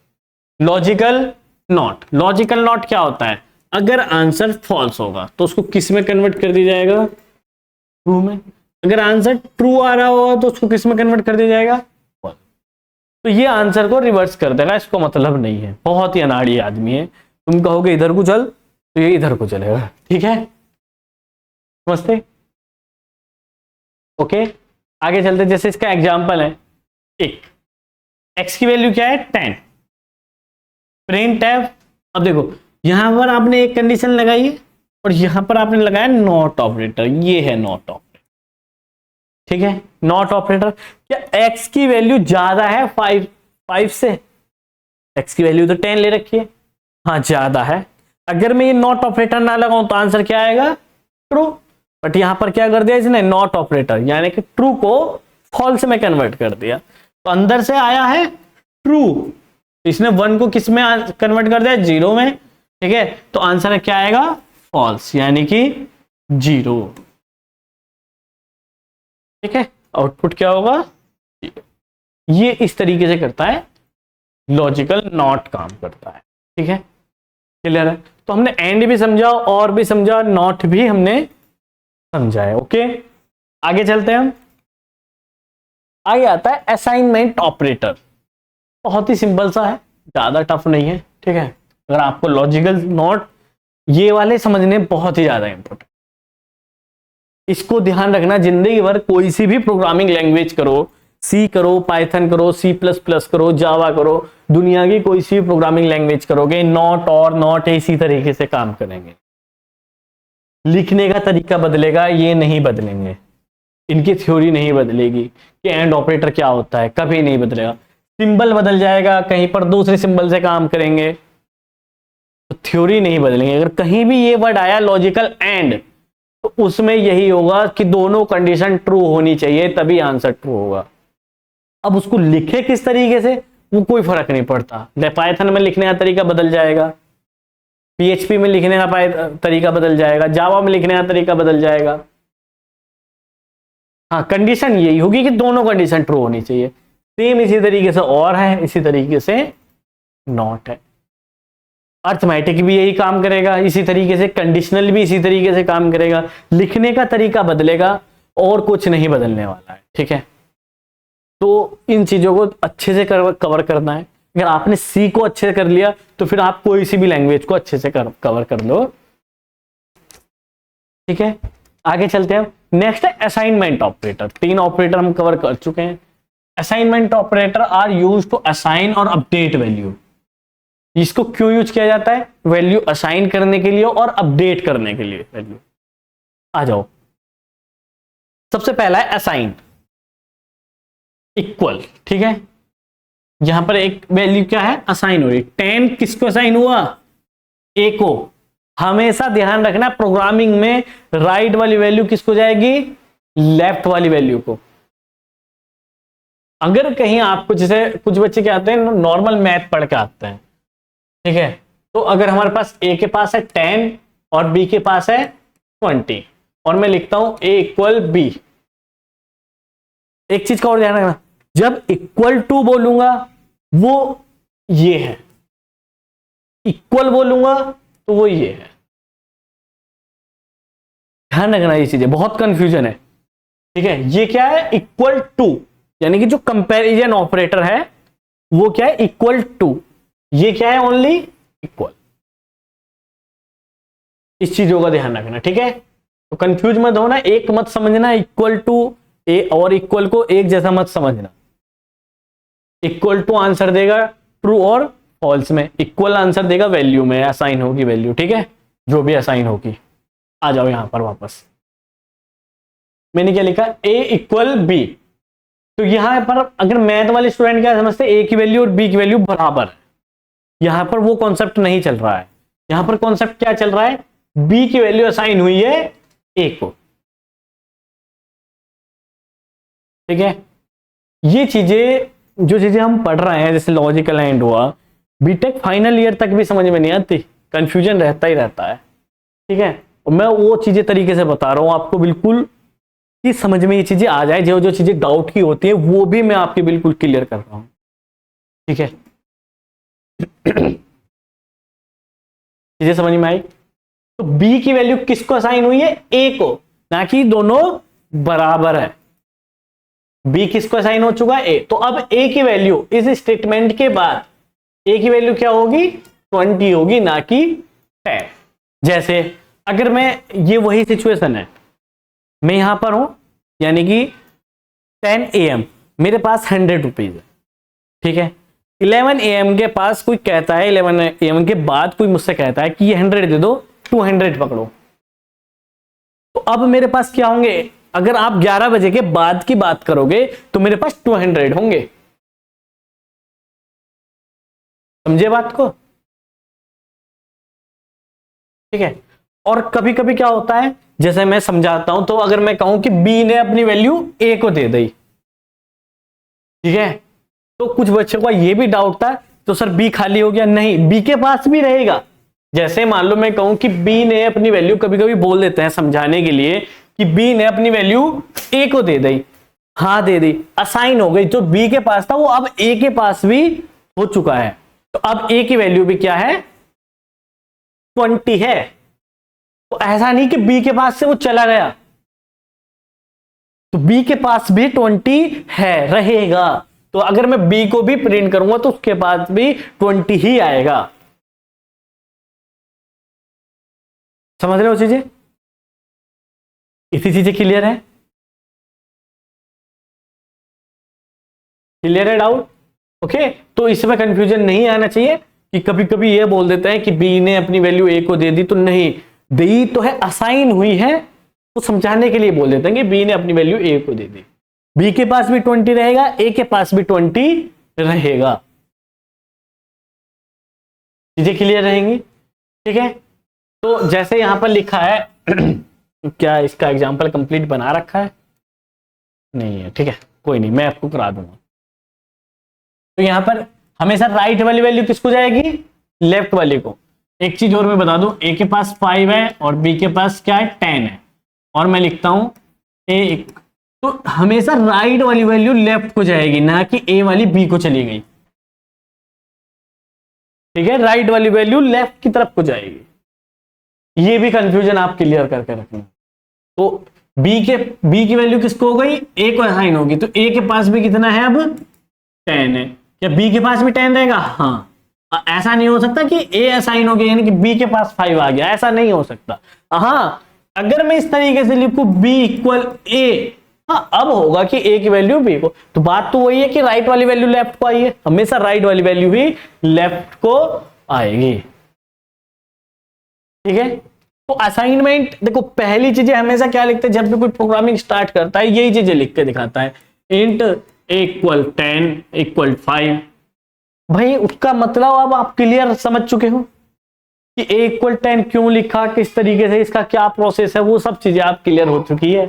लॉजिकल नॉट, लॉजिकल नॉट क्या होता है, अगर आंसर फॉल्स होगा तो उसको किस में कन्वर्ट कर दिया जाएगा, ट्रू में। अगर आंसर ट्रू आ रहा होगा तो उसको किस में कन्वर्ट कर दिया जाएगा, फॉल्स। तो ये आंसर को रिवर्स कर देगा, इसको मतलब नहीं है, बहुत ही अनाड़ी आदमी है। तुम कहोगे इधर को चल तो ये इधर को चलेगा, ठीक है, समझते। ओके, आगे चलते, जैसे इसका एग्जांपल है, एक एक्स की वैल्यू क्या है 10, प्रिंट एफ। अब देखो यहां पर आपने एक कंडीशन लगाई है और यहां पर आपने लगाया नॉट ऑपरेटर, ये है नॉट ऑपरेटर, ठीक है। नॉट ऑपरेटर, क्या एक्स की वैल्यू ज्यादा है 5 से, एक्स की वैल्यू तो 10 ले रखी है, हाँ ज्यादा है। अगर मैं ये नॉट ऑपरेटर ना लगाऊं तो आंसर क्या आएगा, ट्रू। बट यहां पर क्या कर दिया इसने, नॉट ऑपरेटर यानी कि ट्रू को फॉल्स में कन्वर्ट कर दिया, तो अंदर से आया है ट्रू, इसने 1 को किस में कन्वर्ट कर दिया, 0 में, ठीक है। तो आंसर क्या आएगा, फॉल्स यानी कि 0, ठीक है। आउटपुट क्या होगा, ये इस तरीके से करता है, लॉजिकल नॉट काम करता है, ठीक है, क्लियर है। तो हमने एंड भी समझा और भी समझा, नॉट भी हमने समझा है। ओके, आगे चलते हैं हम। आगे आता है असाइनमेंट ऑपरेटर, बहुत ही सिंपल सा है, ज्यादा टफ नहीं है, ठीक है। अगर आपको लॉजिकल नॉट ये वाले समझने बहुत ही ज्यादा इंपॉर्टेंट, इसको ध्यान रखना, जिंदगी भर कोई सी भी प्रोग्रामिंग लैंग्वेज करो, सी करो, पाइथन करो, C++ करो, जावा करो, दुनिया की कोई सी भी प्रोग्रामिंग लैंग्वेज करोगे, नॉट और नॉट इसी तरीके से काम करेंगे। लिखने का तरीका बदलेगा, ये नहीं बदलेंगे, इनकी थ्योरी नहीं बदलेगी कि एंड ऑपरेटर क्या होता है, कभी नहीं बदलेगा। सिंबल बदल जाएगा, कहीं पर दूसरे सिंबल से काम करेंगे, तो थ्योरी नहीं बदलेंगे। अगर कहीं भी ये वर्ड आया लॉजिकल एंड, तो उसमें यही होगा कि दोनों कंडीशन ट्रू होनी चाहिए तभी आंसर ट्रू होगा। अब उसको लिखे किस तरीके से वो कोई फर्क नहीं पड़ता, पाइथन में लिखने का तरीका बदल जाएगा, PHP में लिखने का तरीका बदल जाएगा, जावा में लिखने का तरीका बदल जाएगा। हाँ, कंडीशन यही होगी कि दोनों कंडीशन ट्रू होनी चाहिए। सेम इसी तरीके से और है, इसी तरीके से नॉट है। अर्थमेटिक भी यही काम करेगा इसी तरीके से, कंडीशनल भी इसी तरीके से काम करेगा, लिखने का तरीका बदलेगा और कुछ नहीं बदलने वाला है, ठीक है। तो इन चीजों को अच्छे से कवर करना है। अगर आपने सी को अच्छे से कर लिया तो फिर आप कोई सी भी लैंग्वेज को अच्छे से कवर कर लो, ठीक है। आगे चलते हैं, नेक्स्ट है असाइनमेंट ऑपरेटर। 3 ऑपरेटर हम कवर कर चुके हैं। Assignment operator are use to assign और अपडेट वैल्यू। इसको क्यों यूज किया जाता है, वैल्यू असाइन करने के लिए और अपडेट करने के लिए वैल्यू। आ जाओ, सबसे पहला है असाइन, इक्वल, ठीक है। यहां पर एक वैल्यू क्या है, असाइन हो रही। 10 किसको असाइन हुआ, ए को। हमेशा ध्यान रखना प्रोग्रामिंग में राइट वाली वैल्यू किसको जाएगी, लेफ्ट वाली वैल्यू को। अगर कहीं आपको, जैसे कुछ बच्चे क्या आते हैं नॉर्मल मैथ पढ़ के आते हैं, ठीक है, तो अगर हमारे पास ए के पास है 10 और बी के पास है 20 और मैं लिखता हूं ए इक्वल बी, एक चीज का और ध्यान रखना, जब इक्वल टू बोलूंगा वो ये है, इक्वल बोलूंगा तो वो ये है। ध्यान रखना, ये चीजें बहुत कंफ्यूजन है, ठीक है। ये क्या है, इक्वल टू, यानी कि जो कंपैरिजन ऑपरेटर है वो क्या है, इक्वल टू। ये क्या है, ओनली इक्वल। इस चीजों का ध्यान रखना, ठीक है। तो कंफ्यूज मत होना, एक मत समझना इक्वल टू ए और इक्वल को एक जैसा मत समझना। इक्वल टू आंसर देगा ट्रू और फॉल्स में, इक्वल आंसर देगा वैल्यू में, असाइन होगी वैल्यू, ठीक है, जो भी असाइन होगी। आ जाओ यहां पर वापस, मैंने क्या लिखा, a इक्वल बी। तो यहां पर अगर मैथ वाले स्टूडेंट क्या समझते हैं, a की वैल्यू और b की वैल्यू बराबर है, यहां पर वो कॉन्सेप्ट नहीं चल रहा है। यहां पर कॉन्सेप्ट क्या चल रहा है, b की वैल्यू असाइन हुई है a को, ठीक है। ये चीजें, जो चीजें हम पढ़ रहे हैं, जैसे लॉजिकल एंड हुआ, बीटेक फाइनल ईयर तक भी समझ में नहीं आती, कंफ्यूजन रहता ही रहता है, ठीक है। और मैं वो चीजें तरीके से बता रहा हूं आपको, बिल्कुल कि समझ में ये चीजें आ जाए, जो जो चीजें डाउट की होती है वो भी मैं आपके बिल्कुल क्लियर कर रहा हूं, ठीक है। चीजें समझ में आई। तो बी की वैल्यू किसको असाइन हुई है, ए को, ना कि दोनों बराबर है। बी किसको असाइन हो चुका है, ए। तो अब ए की वैल्यू इस स्टेटमेंट के बाद ए की वैल्यू क्या होगी, 20 होगी, ना कि 10। जैसे अगर मैं, ये वही सिचुएशन है, मैं यहां पर हूं, यानी कि 10 AM, मेरे पास 100 रुपीज है, ठीक है। 11 AM के पास कोई कहता है, 11 AM के बाद कोई मुझसे कहता है कि ये 100 दे दो, 200 पकड़ो। तो अब मेरे पास क्या होंगे, अगर आप 11 बजे के बाद की बात करोगे तो मेरे पास 200 होंगे, समझे बात को, ठीक है। और कभी कभी क्या होता है, जैसे मैं समझाता हूं, तो अगर मैं कहूं कि बी ने अपनी वैल्यू ए को दे दी, ठीक है, तो कुछ बच्चों का ये भी डाउट था, तो सर बी खाली हो गया, नहीं, बी के पास भी रहेगा। जैसे मान लो मैं कहूं कि बी ने अपनी वैल्यू, कभी कभी बोल देते हैं समझाने के लिए कि बी ने अपनी वैल्यू ए को दे दी, हाँ दे दी, असाइन हो गई, जो बी के पास था वो अब ए के पास भी हो चुका है। तो अब ए की वैल्यू भी क्या है, 20 है। तो ऐसा नहीं कि बी के पास से वो चला गया, तो बी के पास भी 20 है, रहेगा। तो अगर मैं बी को भी प्रिंट करूंगा तो उसके पास भी 20 ही आएगा, समझ रहे हो चीजें, इसी चीजें क्लियर है, क्लियर है डाउट, ओके। तो इसमें कंफ्यूजन नहीं आना चाहिए कि कभी कभी ये बोल देते हैं कि बी ने अपनी वैल्यू ए को दे दी, तो नहीं, दी तो है, असाइन हुई है, तो समझाने के लिए बोल देते हैं कि बी ने अपनी वैल्यू ए को दे दी, बी के पास भी 20 रहेगा, ए के पास भी 20 रहेगा, चीजें क्लियर रहेंगी, ठीक है। तो जैसे यहां पर लिखा है, क्या इसका एग्जांपल कंप्लीट बना रखा है, नहीं है, ठीक है, कोई नहीं, मैं आपको करा दूंगा। तो यहां पर हमेशा राइट वाली वैल्यू किसको जाएगी, लेफ्ट वाले को। एक चीज और मैं बता दूं, ए के पास 5 है और बी के पास क्या है, 10 है, और मैं लिखता हूं ए, तो हमेशा राइट वाली वैल्यू लेफ्ट को जाएगी, ना कि ए वाली बी को चली गई, ठीक है, राइट वाली वैल्यू लेफ्ट की तरफ को जाएगी। ये भी कंफ्यूजन आप क्लियर करके रखना। तो बी की वैल्यू किसको हो गई, ए को असाइन होगी, तो ए के पास भी कितना है, अब 10 है, क्या बी के पास भी 10 रहेगा, हाँ। ऐसा नहीं हो सकता कि ए असाइन हो गया यानी कि बी के पास 5 आ गया, ऐसा नहीं हो सकता। हाँ, अगर मैं इस तरीके से लिखूं बी इक्वल ए, हाँ अब होगा कि ए की वैल्यू बी को, तो बात तो वही है कि राइट वाली वैल्यू लेफ्ट को आई है, हमेशा राइट वाली वैल्यू ही लेफ्ट को आएगी, ठीक है। तो असाइनमेंट देखो, पहली चीजें हमेशा क्या लिखते हैं, जब भी कोई प्रोग्रामिंग स्टार्ट करता है यही चीजें लिख के दिखाता है, इंट इक्वल 10 इक्वल 5, भाई उसका मतलब अब आप क्लियर समझ चुके हो कि ए इक्वल 10 क्यों लिखा, किस तरीके से, इसका क्या प्रोसेस है, वो सब चीजें आप क्लियर हो चुकी है,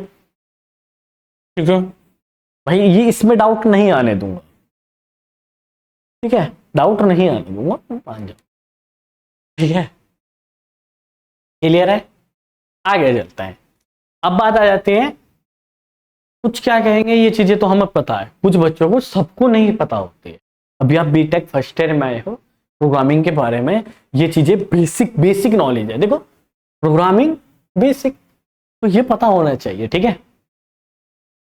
ठीक है भाई, ये इसमें डाउट नहीं आने दूंगा, ठीक है, डाउट नहीं आने दूंगा, मान जाओ, ठीक है, क्लियर है। आगे चलते हैं, अब बात आ जाती है, कुछ क्या कहेंगे, ये चीजें तो हमें पता है, कुछ बच्चों को सबको नहीं पता होती है। अभी आप बीटेक फर्स्ट ईयर में आए हो, प्रोग्रामिंग के बारे में ये चीजें बेसिक नॉलेज है, देखो प्रोग्रामिंग बेसिक, तो ये पता होना चाहिए, ठीक है।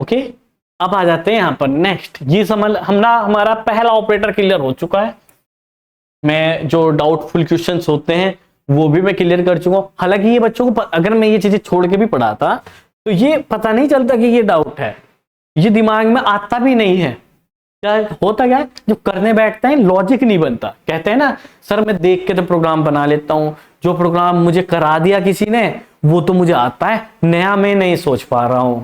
ओके, अब आ जाते हैं यहां पर नेक्स्ट। ये समझ हमारा पहला ऑपरेटर क्लियर हो चुका है। मैं जो डाउटफुल क्वेश्चंस होते हैं वो भी मैं क्लियर कर चुका हूं। हालांकि ये बच्चों को अगर मैं ये चीजें छोड़ के भी पढ़ाता तो ये पता नहीं चलता कि ये डाउट है, ये दिमाग में आता भी नहीं है। क्या होता क्या है, जो करने बैठते हैं लॉजिक नहीं बनता। कहते हैं ना सर मैं देख के तो प्रोग्राम बना लेता हूं, जो प्रोग्राम मुझे करा दिया किसी ने वो तो मुझे आता है, नया मैं नहीं सोच पा रहा हूं।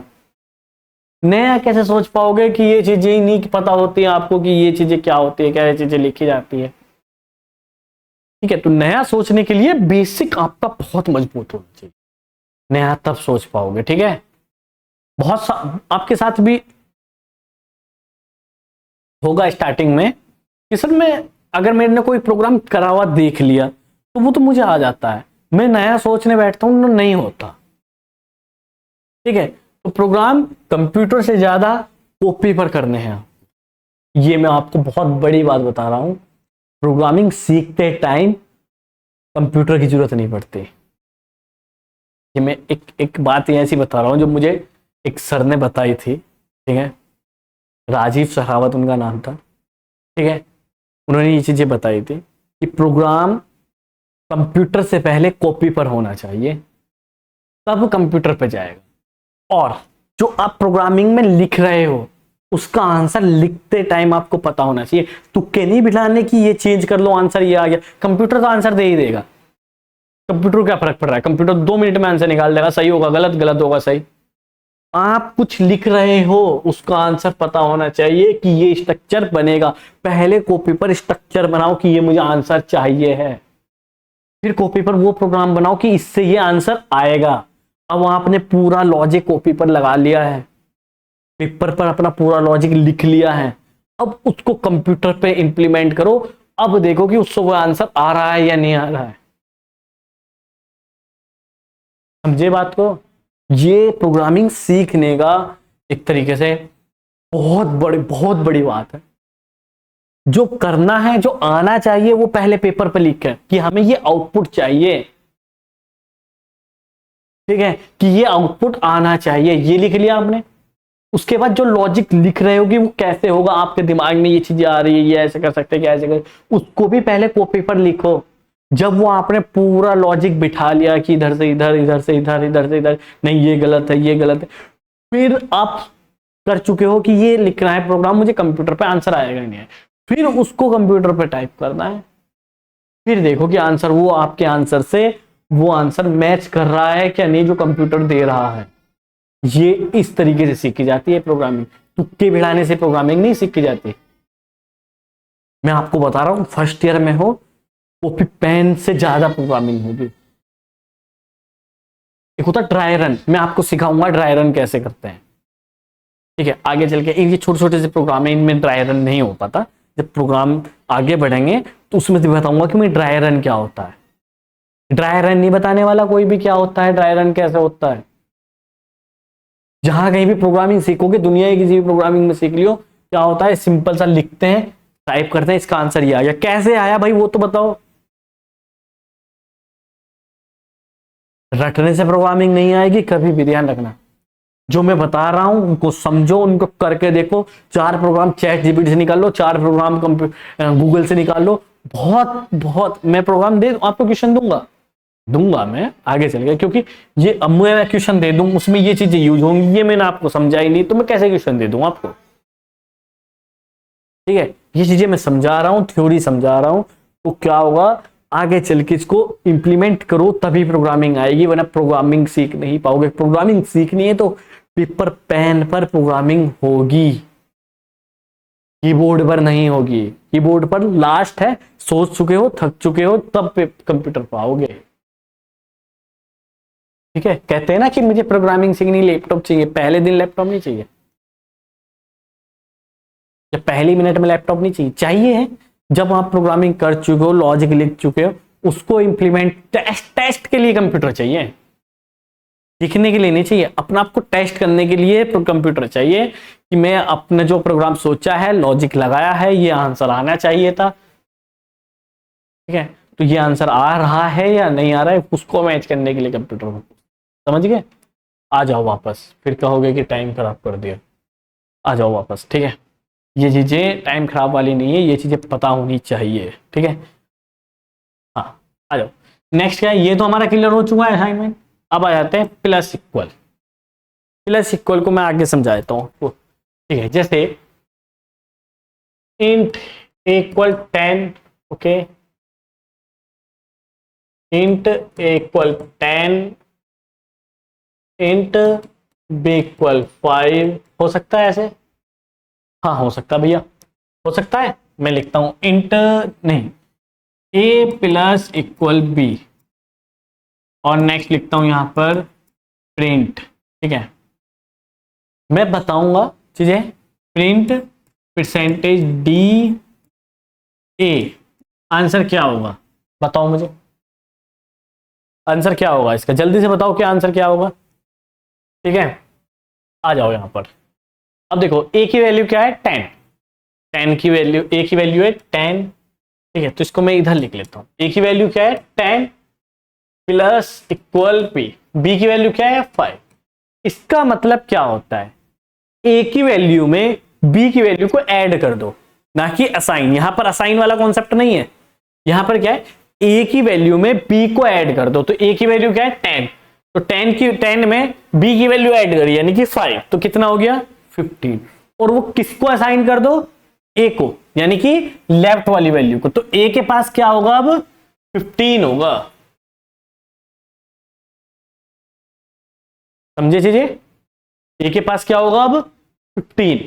नया कैसे सोच पाओगे कि ये चीजें ही नहीं पता होती है आपको कि ये चीजें क्या होती है, क्या ये चीजें लिखी जाती है। ठीक है, तो नया सोचने के लिए बेसिक आपका बहुत मजबूत होना चाहिए, नया तब सोच पाओगे। ठीक है, आपके साथ भी होगा स्टार्टिंग में कि सर मैं अगर मैंने कोई प्रोग्राम करा हुआ देख लिया तो वो तो मुझे आ जाता है, मैं नया सोचने बैठता हूं नहीं होता। ठीक है, तो प्रोग्राम कंप्यूटर से ज्यादा कॉपी पर करने हैं। ये मैं आपको बहुत बड़ी बात बता रहा हूं, प्रोग्रामिंग सीखते टाइम कंप्यूटर की जरूरत नहीं पड़ती। ये मैं एक बात ऐसी बता रहा हूं जो मुझे एक सर ने बताई थी। ठीक है, राजीव सहावत उनका नाम था। ठीक है, उन्होंने ये चीजें बताई थी कि प्रोग्राम कंप्यूटर से पहले कॉपी पर होना चाहिए, तब कंप्यूटर पे जाएगा। और जो आप प्रोग्रामिंग में लिख रहे हो उसका आंसर लिखते टाइम आपको पता होना चाहिए। तुक्के नहीं बिठाने की ये चेंज कर लो आंसर ये आ गया, कंप्यूटर तो आंसर दे ही देगा। कंप्यूटर को क्या फर्क पड़ रहा है, कंप्यूटर 2 मिनट में आंसर निकाल देगा, सही होगा गलत, गलत होगा सही। आप कुछ लिख रहे हो उसका आंसर पता होना चाहिए कि ये स्ट्रक्चर बनेगा। पहले कॉपी पर स्ट्रक्चर बनाओ कि ये मुझे आंसर चाहिए है, फिर कॉपी पर वो प्रोग्राम बनाओ कि इससे ये आंसर आएगा। अब आपने पूरा लॉजिक कॉपी पर लगा लिया है, पेपर पर अपना पूरा लॉजिक लिख लिया है, अब उसको कंप्यूटर पे इंप्लीमेंट करो। अब देखो कि उससे वो आंसर आ रहा है या नहीं आ रहा है। समझे बात को? ये प्रोग्रामिंग सीखने का एक तरीके से बहुत बड़ी बात है। जो करना है, जो आना चाहिए वो पहले पेपर पर लिख कर कि हमें ये आउटपुट चाहिए। ठीक है, कि ये आउटपुट आना चाहिए, ये लिख लिया आपने। उसके बाद जो लॉजिक लिख रहे होगी वो कैसे होगा, आपके दिमाग में ये चीजें आ रही है, ये ऐसे कर सकते हैं, क्या ऐसे कर, उसको भी पहले कॉपी पर लिखो। जब वो आपने पूरा लॉजिक बिठा लिया कि इधर से इधर, इधर से इधर, इधर से इधर, नहीं ये गलत है, ये गलत है, फिर आप कर चुके हो कि ये लिखना है प्रोग्राम, मुझे कंप्यूटर पे आंसर आएगा नहीं है, फिर उसको कंप्यूटर पे टाइप करना है। फिर देखो कि आंसर वो आपके आंसर से वो आंसर मैच कर रहा है क्या नहीं जो कंप्यूटर दे रहा है। ये इस तरीके से सीखी जाती है प्रोग्रामिंग, तुक्के भिड़ाने से प्रोग्रामिंग नहीं सीखी जाती। मैं आपको बता रहा हूं फर्स्ट ईयर में हो कॉपी पेन से ज्यादा प्रोग्रामिंग होगी। एक होता ड्राई रन, मैं आपको सिखाऊंगा ड्राई रन कैसे करते हैं। ठीक है, आगे चल के ये छोटे छोटे से प्रोग्रामिंग में ड्राई रन नहीं हो पाता, जब प्रोग्राम आगे बढ़ेंगे तो उसमें भी बताऊंगा कि मैं ड्राई रन क्या होता है। ड्राई रन नहीं बताने वाला कोई भी क्या होता है, ड्राई रन कैसे होता है। जहां कहीं भी प्रोग्रामिंग सीखोगे, दुनिया की किसी भी प्रोग्रामिंग में सीख लियो, क्या होता है सिंपल सा लिखते हैं, टाइप करते हैं, इसका आंसर ये आ गया। कैसे आया भाई वो तो बताओ। रटने से प्रोग्रामिंग नहीं आएगी कभी भी, ध्यान रखना। जो मैं बता रहा हूं उनको समझो, उनको करके देखो। 4 प्रोग्राम चैट जीपीटी से निकाल लो, 4 प्रोग्राम गूगल से निकाल लो। बहुत मैं प्रोग्राम दे आपको, क्वेश्चन दूंगा मैं आगे चल गया, क्योंकि ये अब मैं क्वेश्चन दे दूं उसमें ये चीजें यूज होंगी, ये मैंने आपको समझाई नहीं तो मैं कैसे क्वेश्चन दे दूं आपको। ठीक है, ये चीजें मैं समझा रहा हूं, थ्योरी समझा रहा हूं, तो क्या होगा आगे चल के इसको इंप्लीमेंट करो तभी प्रोग्रामिंग आएगी, वरना प्रोग्रामिंग सीख नहीं पाओगे। प्रोग्रामिंग सीखनी है तो पेपर पेन पर प्रोग्रामिंग होगी, कीबोर्ड पर नहीं होगी। कीबोर्ड पर लास्ट है, सोच चुके हो, थक चुके हो, तब कंप्यूटर पर आओगे। ठीक है, कहते हैं ना कि मुझे प्रोग्रामिंग सीखनी, लैपटॉप चाहिए, पहले दिन लैपटॉप नहीं चाहिए, जब पहली मिनट में लैपटॉप नहीं चाहिए। चाहिए जब आप प्रोग्रामिंग कर चुके हो, लॉजिक लिख चुके हो, उसको इंप्लीमेंट टेस्ट के लिए कंप्यूटर चाहिए, सीखने के लिए नहीं चाहिए। अपना आपको टेस्ट करने के लिए कंप्यूटर चाहिए कि मैं अपने जो प्रोग्राम सोचा है, लॉजिक लगाया है, ये आंसर आना चाहिए था। ठीक है, तो ये आंसर आ रहा है या नहीं आ रहा है, उसको मैच करने के लिए कंप्यूटर। समझ गए? आ जाओ वापस, फिर कहोगे कि टाइम खराब कर दिया। आ जाओ वापस, ठीक है। ये चीजें टाइम खराब वाली नहीं है, ये चीजें पता होनी चाहिए, ठीक है। हाँ, आ जाओ। नेक्स्ट क्या है, ये तो हमारा क्लियर हो चुका है असाइनमेंट। अब आ जाते हैं प्लस इक्वल। प्लस इक्वल को मैं आगे समझा देता हूँ, ठीक है। जैसे int equal 10, okay, int equal 10, int B equal 5, हो सकता है ऐसे? हाँ हो सकता है भैया, हो सकता है। मैं लिखता हूं इंट, नहीं, ए प्लस इक्वल बी, और नेक्स्ट लिखता हूं यहां पर प्रिंट, ठीक है। मैं बताऊंगा चीजें, प्रिंट परसेंटेज डी ए, आंसर क्या होगा बताओ मुझे, आंसर क्या होगा इसका, जल्दी से बताओ क्या आंसर क्या होगा, ठीक है। आ जाओ यहां पर। अब देखो ए की वैल्यू क्या है 10, 10 की वैल्यू, ए की वैल्यू है 10, ठीक है। तो इसको मैं इधर लिख लेता हूं, ए की वैल्यू क्या है 10 प्लस इक्वल बी की वैल्यू क्या है 5। इसका मतलब क्या होता है, ए की वैल्यू में बी की वैल्यू को ऐड कर दो, ना कि असाइन। यहां पर असाइन वाला कॉन्सेप्ट नहीं है, यहां पर क्या है, ए की वैल्यू में बी को ऐड कर दो। तो ए की वैल्यू क्या है 10, तो 10 में बी की वैल्यू ऐड करी यानी कि 5, तो कितना हो गया 15। और वो किसको असाइन कर दो, ए को, यानी कि लेफ्ट वाली वैल्यू को। तो ए के पास क्या होगा अब 15 होगा, समझे चीजें। ए के पास क्या होगा अब 15,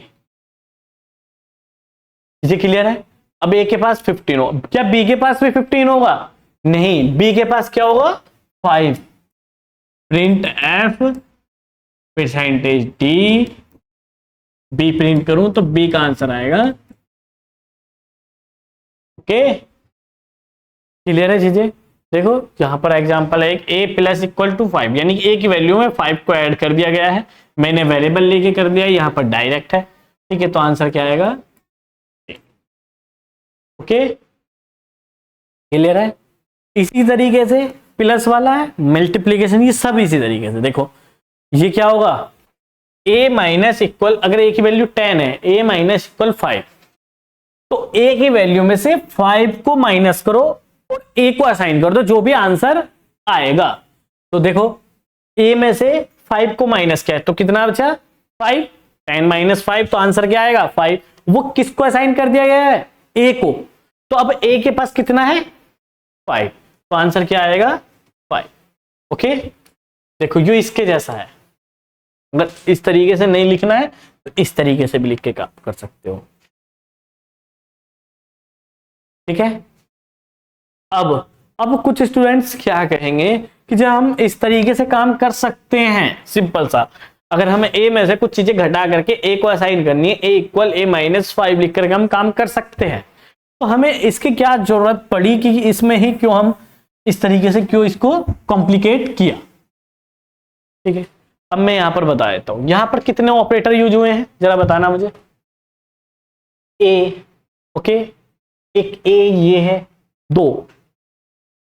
चीजें क्लियर है। अब ए के पास 15 हो, क्या बी के पास भी 15 होगा, नहीं, बी के पास क्या होगा 5। Print F percentage d, b print करूं तो बी का आंसर आएगा, ओके। क्लियर है चीजें। देखो यहां पर एग्जांपल है एक, ए प्लस इक्वल टू 5, यानी कि ए की वैल्यू में 5 को ऐड कर दिया गया है, मैंने वेरिएबल लेके कर दिया, यहां पर डायरेक्ट है, ठीक है। तो आंसर क्या आएगा, ओके। क्लियर है। इसी तरीके से प्लस वाला है, मल्टीप्लीकेशन, ये सब इसी तरीके से। देखो ये क्या होगा, a माइनस इक्वल, अगर a की वैल्यू 10 है, a माइनस इक्वल 5, तो a की वैल्यू में से 5 को माइनस करो और a को असाइन कर दो, जो भी आंसर आएगा। तो देखो a में से 5 को माइनस किया है तो कितना बचा 5, 10 माइनस 5, तो आंसर क्या आएगा 5। वो किसको असाइन कर दिया गया है, a को। तो अब a के पास कितना है 5, तो आंसर क्या आएगा 5, ओके। देखो ये इसके जैसा है, अगर इस तरीके से नहीं लिखना है तो इस तरीके से भी लिख के काम कर सकते हो, ठीक है। अब कुछ स्टूडेंट्स क्या कहेंगे कि जब हम इस तरीके से काम कर सकते हैं, सिंपल सा, अगर हमें ए में से कुछ चीजें घटा करके ए को असाइन करनी है, ए इक्वल ए माइनस 5 लिख करके हम काम कर सकते हैं, तो हमें इसकी क्या जरूरत पड़ी कि इसमें ही क्यों हम इस तरीके से क्यों इसको कॉम्प्लिकेट किया, ठीक है। अब मैं यहां पर बता देता हूं, यहां पर कितने ऑपरेटर यूज हुए हैं जरा बताना मुझे। ए, ओके, एक ए ये है, 2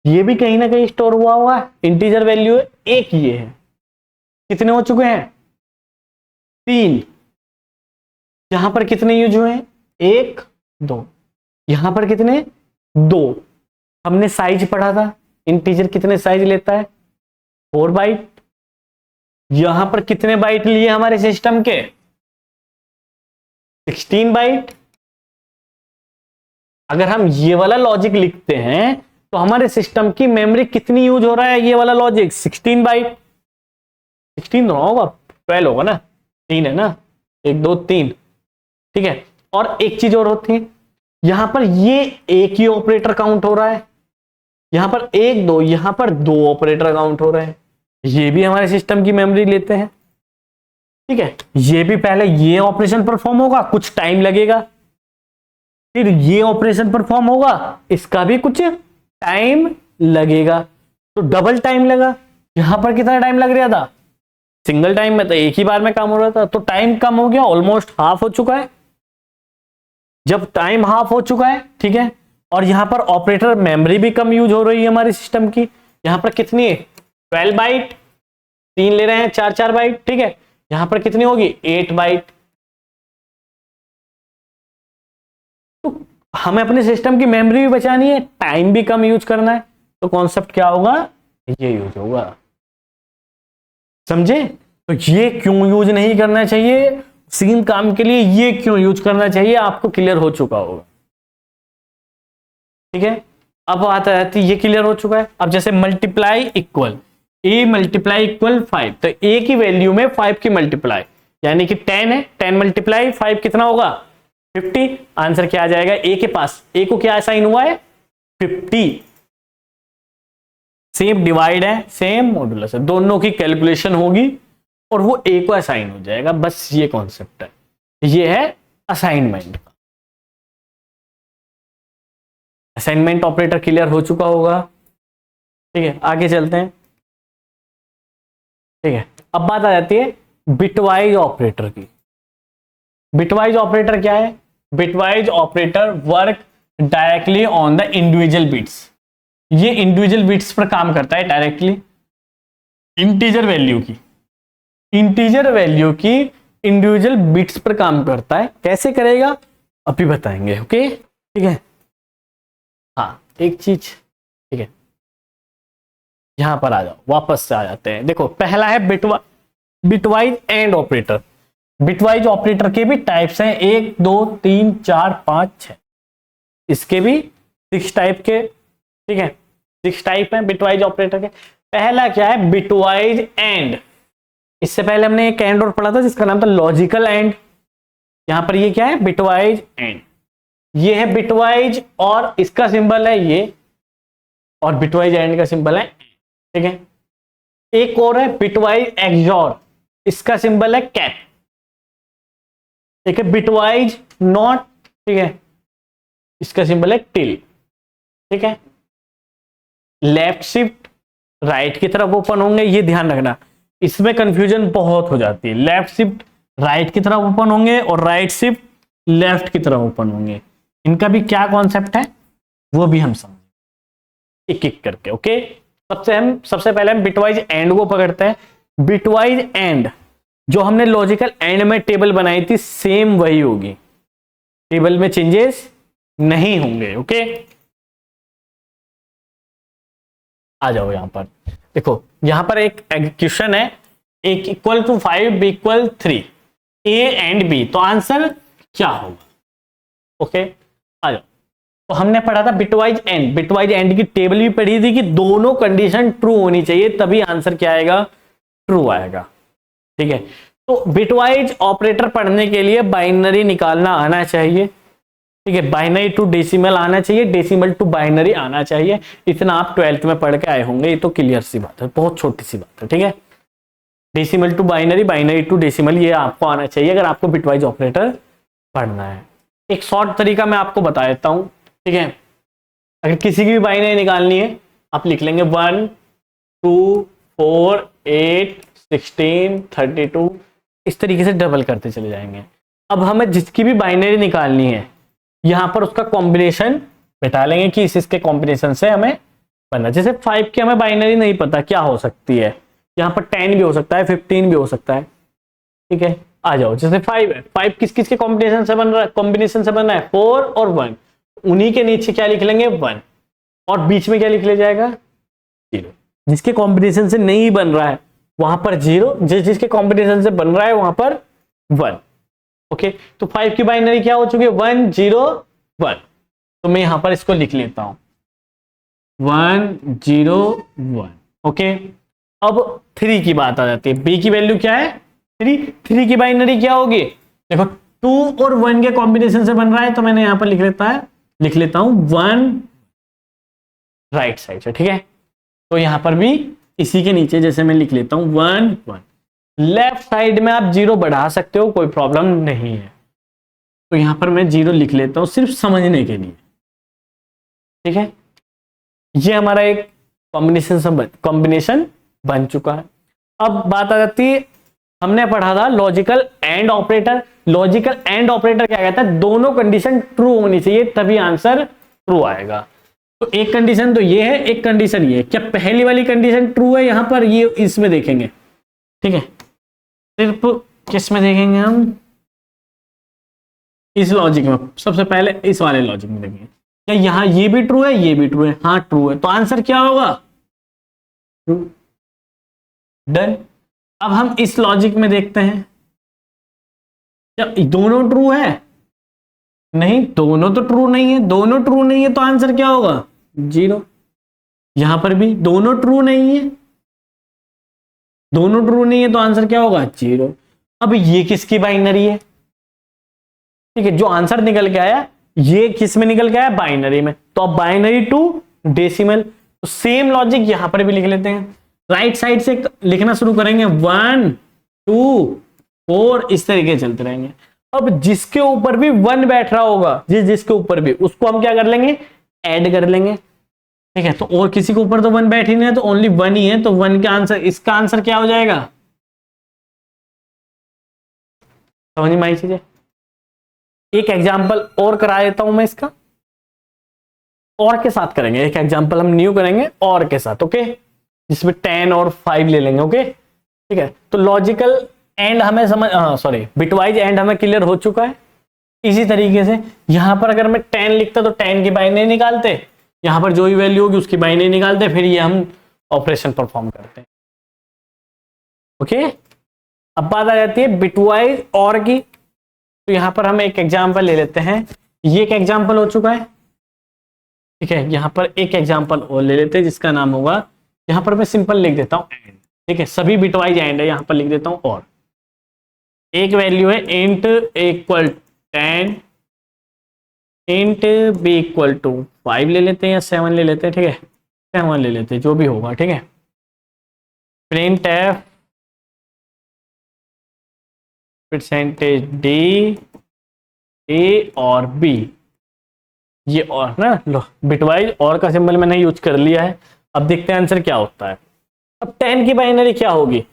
ये भी कहीं ना कहीं स्टोर हुआ है, इंटीजर वैल्यू है, एक ये है, कितने हो चुके हैं 3। यहां पर कितने यूज हुए हैं 1 2, यहां पर कितने 2। हमने साइज पढ़ा था, इंटीजर कितने साइज लेता है 4 बाइट। यहां पर कितने बाइट लिए हमारे सिस्टम के 16 बाइट। अगर हम ये वाला लॉजिक लिखते हैं तो हमारे सिस्टम की मेमोरी कितनी यूज हो रहा है, ये वाला लॉजिक 16 बाइट, 16 होगा 12 होगा ना, 3 है ना, 1 2 3, ठीक है। और एक चीज और होती है, यहां पर ये एक ही ऑपरेटर काउंट हो रहा है, यहां पर 1 2, यहां पर 2 ऑपरेटर काउंट हो रहे हैं, ये भी हमारे सिस्टम की मेमोरी लेते हैं, ठीक है। ये भी पहले ये ऑपरेशन परफॉर्म होगा, कुछ टाइम लगेगा, फिर ये ऑपरेशन परफॉर्म होगा, इसका भी कुछ टाइम लगेगा, तो डबल टाइम लगा। यहां पर कितना टाइम लग रहा था, सिंगल टाइम में तो एक ही बार में काम हो रहा था, तो टाइम कम हो गया, ऑलमोस्ट हाफ हो चुका है। जब टाइम हाफ हो चुका है, ठीक है, और यहां पर ऑपरेटर मेमोरी भी कम यूज हो रही है हमारे सिस्टम की, यहां पर कितनी है 12 बाइट, 3 ले रहे हैं, 4 बाइट, ठीक है। यहां पर कितनी होगी, 8 बाइट। तो हमें अपने सिस्टम की मेमोरी भी बचानी है, टाइम भी कम यूज करना है, तो कॉन्सेप्ट क्या होगा, ये यूज होगा। समझे? तो ये क्यों यूज नहीं करना चाहिए, सेम काम के लिए ये क्यों यूज करना चाहिए, आपको क्लियर हो चुका होगा। ठीक है, अब बात आती है, ये क्लियर हो चुका है। अब जैसे multiply equal a multiply equal 5, तो a की वैल्यू में 5 की मल्टीप्लाई यानी कि 10 है, 10 मल्टीप्लाई 5 कितना होगा, 50। आंसर क्या आ जाएगा, a के पास, a को क्या असाइन हुआ है, 50। सेम डिवाइड है, सेम मॉडुलस है, दोनों की कैलकुलेशन होगी और वो a को असाइन हो जाएगा। बस ये कॉन्सेप्ट है, ये है असाइनमेंट। असाइनमेंट ऑपरेटर क्लियर हो चुका होगा। ठीक है, आगे चलते हैं। ठीक है, अब बात आ जाती है बिटवाइज ऑपरेटर की। बिटवाइज ऑपरेटर क्या है, bitwise operator work directly on the individual bits. ये इंडिविजुअल बिट्स पर काम करता है डायरेक्टली, इंटीजर वैल्यू की, इंटीजर वैल्यू की इंडिविजुअल बिट्स पर काम करता है। कैसे करेगा अभी बताएंगे, ओके। ठीक है, हाँ एक चीज, ठीक है, यहां पर आ जाओ, वापस से आ जाते हैं। देखो पहला है bitwise and operator. Bitwise operator के भी टाइप्स हैं, 1 2 3 4 5 6, इसके भी 6 टाइप के, ठीक है, 6 टाइप हैं बिटवाइज ऑपरेटर के। पहला क्या है, बिटवाइज एंड। इससे पहले हमने एक एंड और पढ़ा था जिसका नाम था लॉजिकल एंड। यहां पर ये क्या है, बिटवाइज एंड। ये है बिटवाइज और इसका सिंबल है ये, और बिटवाइज एंड का सिंबल है, ठीक है। एक और है बिटवाइज एक्सॉर, इसका सिंबल है कैप। एक है बिटवाइज नॉट, ठीक है, इसका सिंबल है टिल, ठीक है। लेफ्ट शिफ्ट राइट की तरफ ओपन होंगे, ये ध्यान रखना, इसमें कंफ्यूजन बहुत हो जाती है। लेफ्ट शिफ्ट राइट की तरफ ओपन होंगे और राइट शिफ्ट लेफ्ट की तरफ ओपन होंगे। इनका भी क्या कॉन्सेप्ट है वो भी हम समझेंगे एक एक करके, ओके। सबसे पहले हम बिटवाइज एंड को पकड़ते हैं। बिटवाइज एंड जो हमने लॉजिकल एंड में टेबल बनाई थी सेम वही होगी, टेबल में चेंजेस नहीं होंगे, ओके। आ जाओ यहां पर, देखो यहां पर एक क्वेश्चन है, a equal to 5 b equal 3, a and b, तो आंसर क्या होगा, ओके। आ जाओ, तो हमने पढ़ा था बिटवाइज एंड, बिटवाइज एंड की टेबल भी पढ़ी थी कि दोनों कंडीशन ट्रू होनी चाहिए तभी आंसर क्या आएगा, ट्रू आएगा, ठीक है। तो बिटवाइज ऑपरेटर पढ़ने के लिए बाइनरी निकालना आना चाहिए, ठीक है, बाइनरी टू डेसिमल आना चाहिए, डेसिमल टू बाइनरी आना चाहिए। इतना आप 12th में पढ़ के आए होंगे, ये तो क्लियर सी बात है, बहुत छोटी सी बात है, ठीक है। Decimal to binary, binary to decimal, ये आपको आना चाहिए अगर आपको बिटवाइज ऑपरेटर पढ़ना है। एक शॉर्ट तरीका मैं आपको बता देता हूं, ठीक है। अगर किसी की भी बाइनरी निकालनी है आप लिख लेंगे 1 2 4 8 16 32, इस तरीके से डबल करते चले जाएंगे। अब हमें जिसकी भी बाइनरी निकालनी है यहां पर उसका कॉम्बिनेशन बैठा लेंगे कि इसके कॉम्बिनेशन से हमें बनना। जैसे 5 की हमें बाइनरी नहीं पता क्या हो सकती है, यहां पर 10 भी हो सकता है, 15 भी हो सकता है, ठीक है। आ जाओ, जैसे 5 है, 5 किस किस के कॉम्बिनेशन से बन रहा है, कॉम्बिनेशन से बन रहा है 4 और 1, उन्हीं के नीचे क्या लिख लेंगे 1, और बीच में क्या लिख लिया जाएगा 0। जिसके कॉम्बिनेशन से नहीं बन रहा है वहां पर 0, जिसके कॉम्बिनेशन से बन रहा है वहां पर 1, ओके। तो 5 की बाइनरी क्या हो चुकी है 1 0 1, तो मैं यहां पर इसको लिख लेता हूं 1 0 1, ओके। अब 3 की बात आ जाती है, b की वैल्यू क्या है 3 की बाइनरी क्या होगी, देखो 2 और 1 के कॉम्बिनेशन से बन रहा है, तो मैंने यहां पर लिख लेता हूं 1 राइट साइड से, ठीक है। तो यहां पर भी इसी के नीचे जैसे मैं लिख लेता हूं 1 1, लेफ्ट साइड में आप 0 बढ़ा सकते हो, कोई प्रॉब्लम नहीं है। तो यहां पर मैं 0 लिख लेता हूं सिर्फ समझने के लिए, ठीक है। ये हमारा एक कॉम्बिनेशन बन चुका है। अब बात आ जाती है, हमने पढ़ा था logical and operator. Logical and operator क्या कहता है, दोनों कंडीशन ट्रू होनी चाहिए तभी आंसर ट्रू आएगा। तो एक कंडीशन तो ये है, एक कंडीशन ये है। क्या पहली वाली कंडीशन ट्रू है, यहां पर ये इसमें देखेंगे ठीक है, सिर्फ किस में देखेंगे हम, इस लॉजिक में, सबसे पहले इस वाले लॉजिक में देखेंगे क्या यहाँ ये भी ट्रू है, ये भी ट्रू है, हाँ ट्रू है, तो आंसर क्या होगा, ट्रू। डन। अब हम इस लॉजिक में देखते हैं, क्या दोनों ट्रू है, नहीं दोनों तो ट्रू नहीं है, दोनों ट्रू नहीं है तो आंसर क्या होगा, 0। यहां पर भी दोनों ट्रू नहीं है, दोनों ट्रू नहीं है तो आंसर क्या होगा, 0। अब ये किसकी बाइनरी है, ठीक है, जो आंसर निकल के आया ये किस में निकल के आया, बाइनरी में, तो अब बाइनरी टू डेसिमल, तो सेम लॉजिक यहां पर भी लिख लेते हैं, राइट साइड से लिखना शुरू करेंगे, 1 2 4 इस तरीके चलते रहेंगे। अब जिसके ऊपर भी 1 बैठ रहा होगा, जिसके ऊपर भी, उसको हम क्या कर लेंगे, ऐड कर लेंगे, ठीक है, तो और किसी के ऊपर तो 1 बैठ ही नहीं है, तो ओनली 1 ही है, तो 1 का आंसर, इसका आंसर क्या हो जाएगा, समझ में आई चीजें। एक एग्जाम्पल और करा देता हूं मैं इसका, और के साथ करेंगे, एक एग्जाम्पल हम न्यू करेंगे और के साथ, ओके, जिसमें 10 और 5 ले लेंगे, ओके, ठीक है। तो लॉजिकल एंड हमें समझ, सॉरी बिटवाइज एंड हमें क्लियर हो चुका है। इसी तरीके से यहां पर अगर मैं 10 लिखता तो 10 की बाइनरी निकालते, यहां पर जो भी वैल्यू होगी उसकी बाइनरी निकालते, फिर ये हम ऑपरेशन परफॉर्म करते हैं, ओके। अब बात आ जाती है बिटवाइज और की, तो यहां पर हम एक एग्जांपल ले लेते हैं, ये एक एग्जांपल हो चुका है, ठीक है, यहां पर एक एग्जांपल और ले लेते हैं जिसका नाम होगा, यहां पर मैं सिंपल लिख देता हूं एंड, ठीक है, सभी बिटवाइज एंड है, यहां पर लिख देता हूं और, एक वैल्यू है int equal 10, int B equal to 5 ले लेते हैं या 7 ले लेते हैं, ठीक है, 7 ले लेते हैं, जो भी होगा, ठीक है। प्रिंट एफ परसेंटेज डी ए और बी, ये और ना, लो बिटवाइज और का सिंबल मैंने यूज कर लिया है। अब देखते हैं आंसर क्या होता है। अब 10 की बाइनरी क्या होगी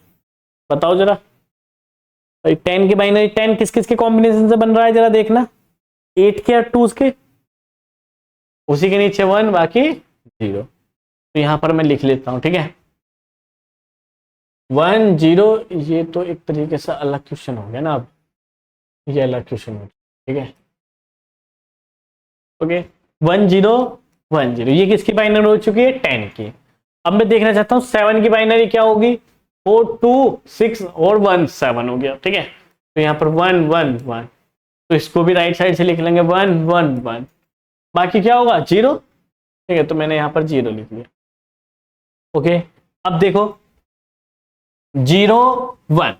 बताओ जरा भाई, 10 की बाइनरी 10 किस किस के कॉम्बिनेशन से बन रहा है जरा देखना, 8 के और 2 के, उसी के नीचे 1 बाकी 0, तो यहां पर मैं लिख लेता हूं, ठीक है, 1 0, ये तो एक तरीके से अलग क्वेश्चन हो गया ना, अब ये अलग क्वेश्चन हो गया, ठीक है, ओके, 1 0 1 0, ये किसकी बाइनरी हो चुकी है, 10 की। अब मैं देखना चाहता हूं 7 की बाइनरी क्या होगी, 4 2 6 और 1 7 हो गया, ठीक है, तो यहाँ पर 1 1 1, तो इसको भी राइट साइड से लिख लेंगे 1 1 1, बाकी क्या होगा 0, ठीक है, तो मैंने यहाँ पर 0 लिख लिया, ओके। अब देखो 0 1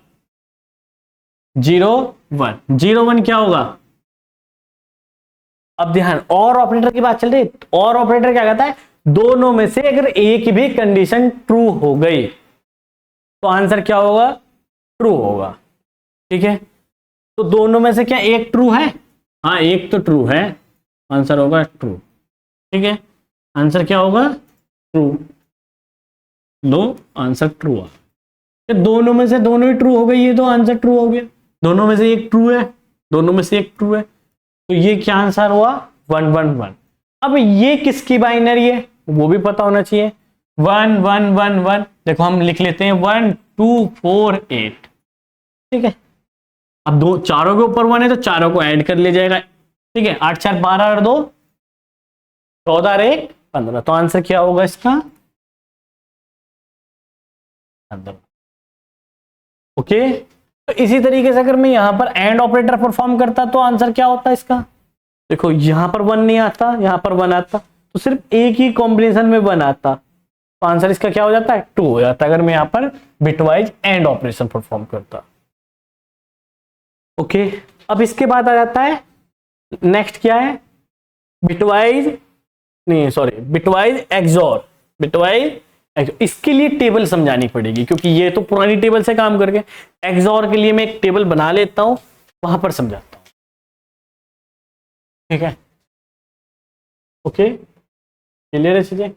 0 1 0 1 क्या होगा, अब ध्यान, और ऑपरेटर की बात चल रही है, और ऑपरेटर क्या कहता है, दोनों में से अगर एक भी कंडीशन ट्रू हो गई तो आंसर क्या होगा, ट्रू होगा, ठीक है। तो दोनों में से क्या एक ट्रू है, हाँ एक तो ट्रू है, आंसर होगा ट्रू, ठीक है, आंसर क्या होगा, ट्रू, लो आंसर ट्रू आ, दोनों में से दोनों ही ट्रू हो गई, ये तो आंसर ट्रू हो गया, दोनों में से एक ट्रू है, दोनों में से एक ट्रू है, तो ये क्या आंसर हुआ, 1 1 1। अब ये किसकी बाइनरी है वो भी पता होना चाहिए, 1 1 1 1, देखो हम लिख लेते हैं 1 2 4 8, ठीक है। अब दो चारों के ऊपर 1 है तो चारों को ऐड कर लिया जाएगा, ठीक है, 8 4 12 और 2 14 और 1 15, तो आंसर क्या होगा इसका, 15, ओके। तो इसी तरीके से अगर मैं यहां पर एंड ऑपरेटर परफॉर्म करता तो आंसर क्या होता है इसका, देखो यहां पर 1 नहीं आता, यहां पर 1 आता, तो सिर्फ एक ही कॉम्बिनेशन में 1 आता, तो आंसर इसका क्या हो जाता है, 2 हो जाता है, अगर मैं यहां पर बिटवाइज एंड ऑपरेशन परफॉर्म करता, ओके। अब इसके बाद आ जाता है नेक्स्ट क्या है, बिटवाइज नहीं सॉरी बिटवाइज एक्सॉर, बिटवाइज इसके लिए टेबल समझानी पड़ेगी क्योंकि ये तो पुरानी टेबल से काम करके, एक्सॉर के लिए मैं एक टेबल बना लेता हूं, वहां पर समझाता हूं, ठीक है, ओके, क्लियर है चीजें,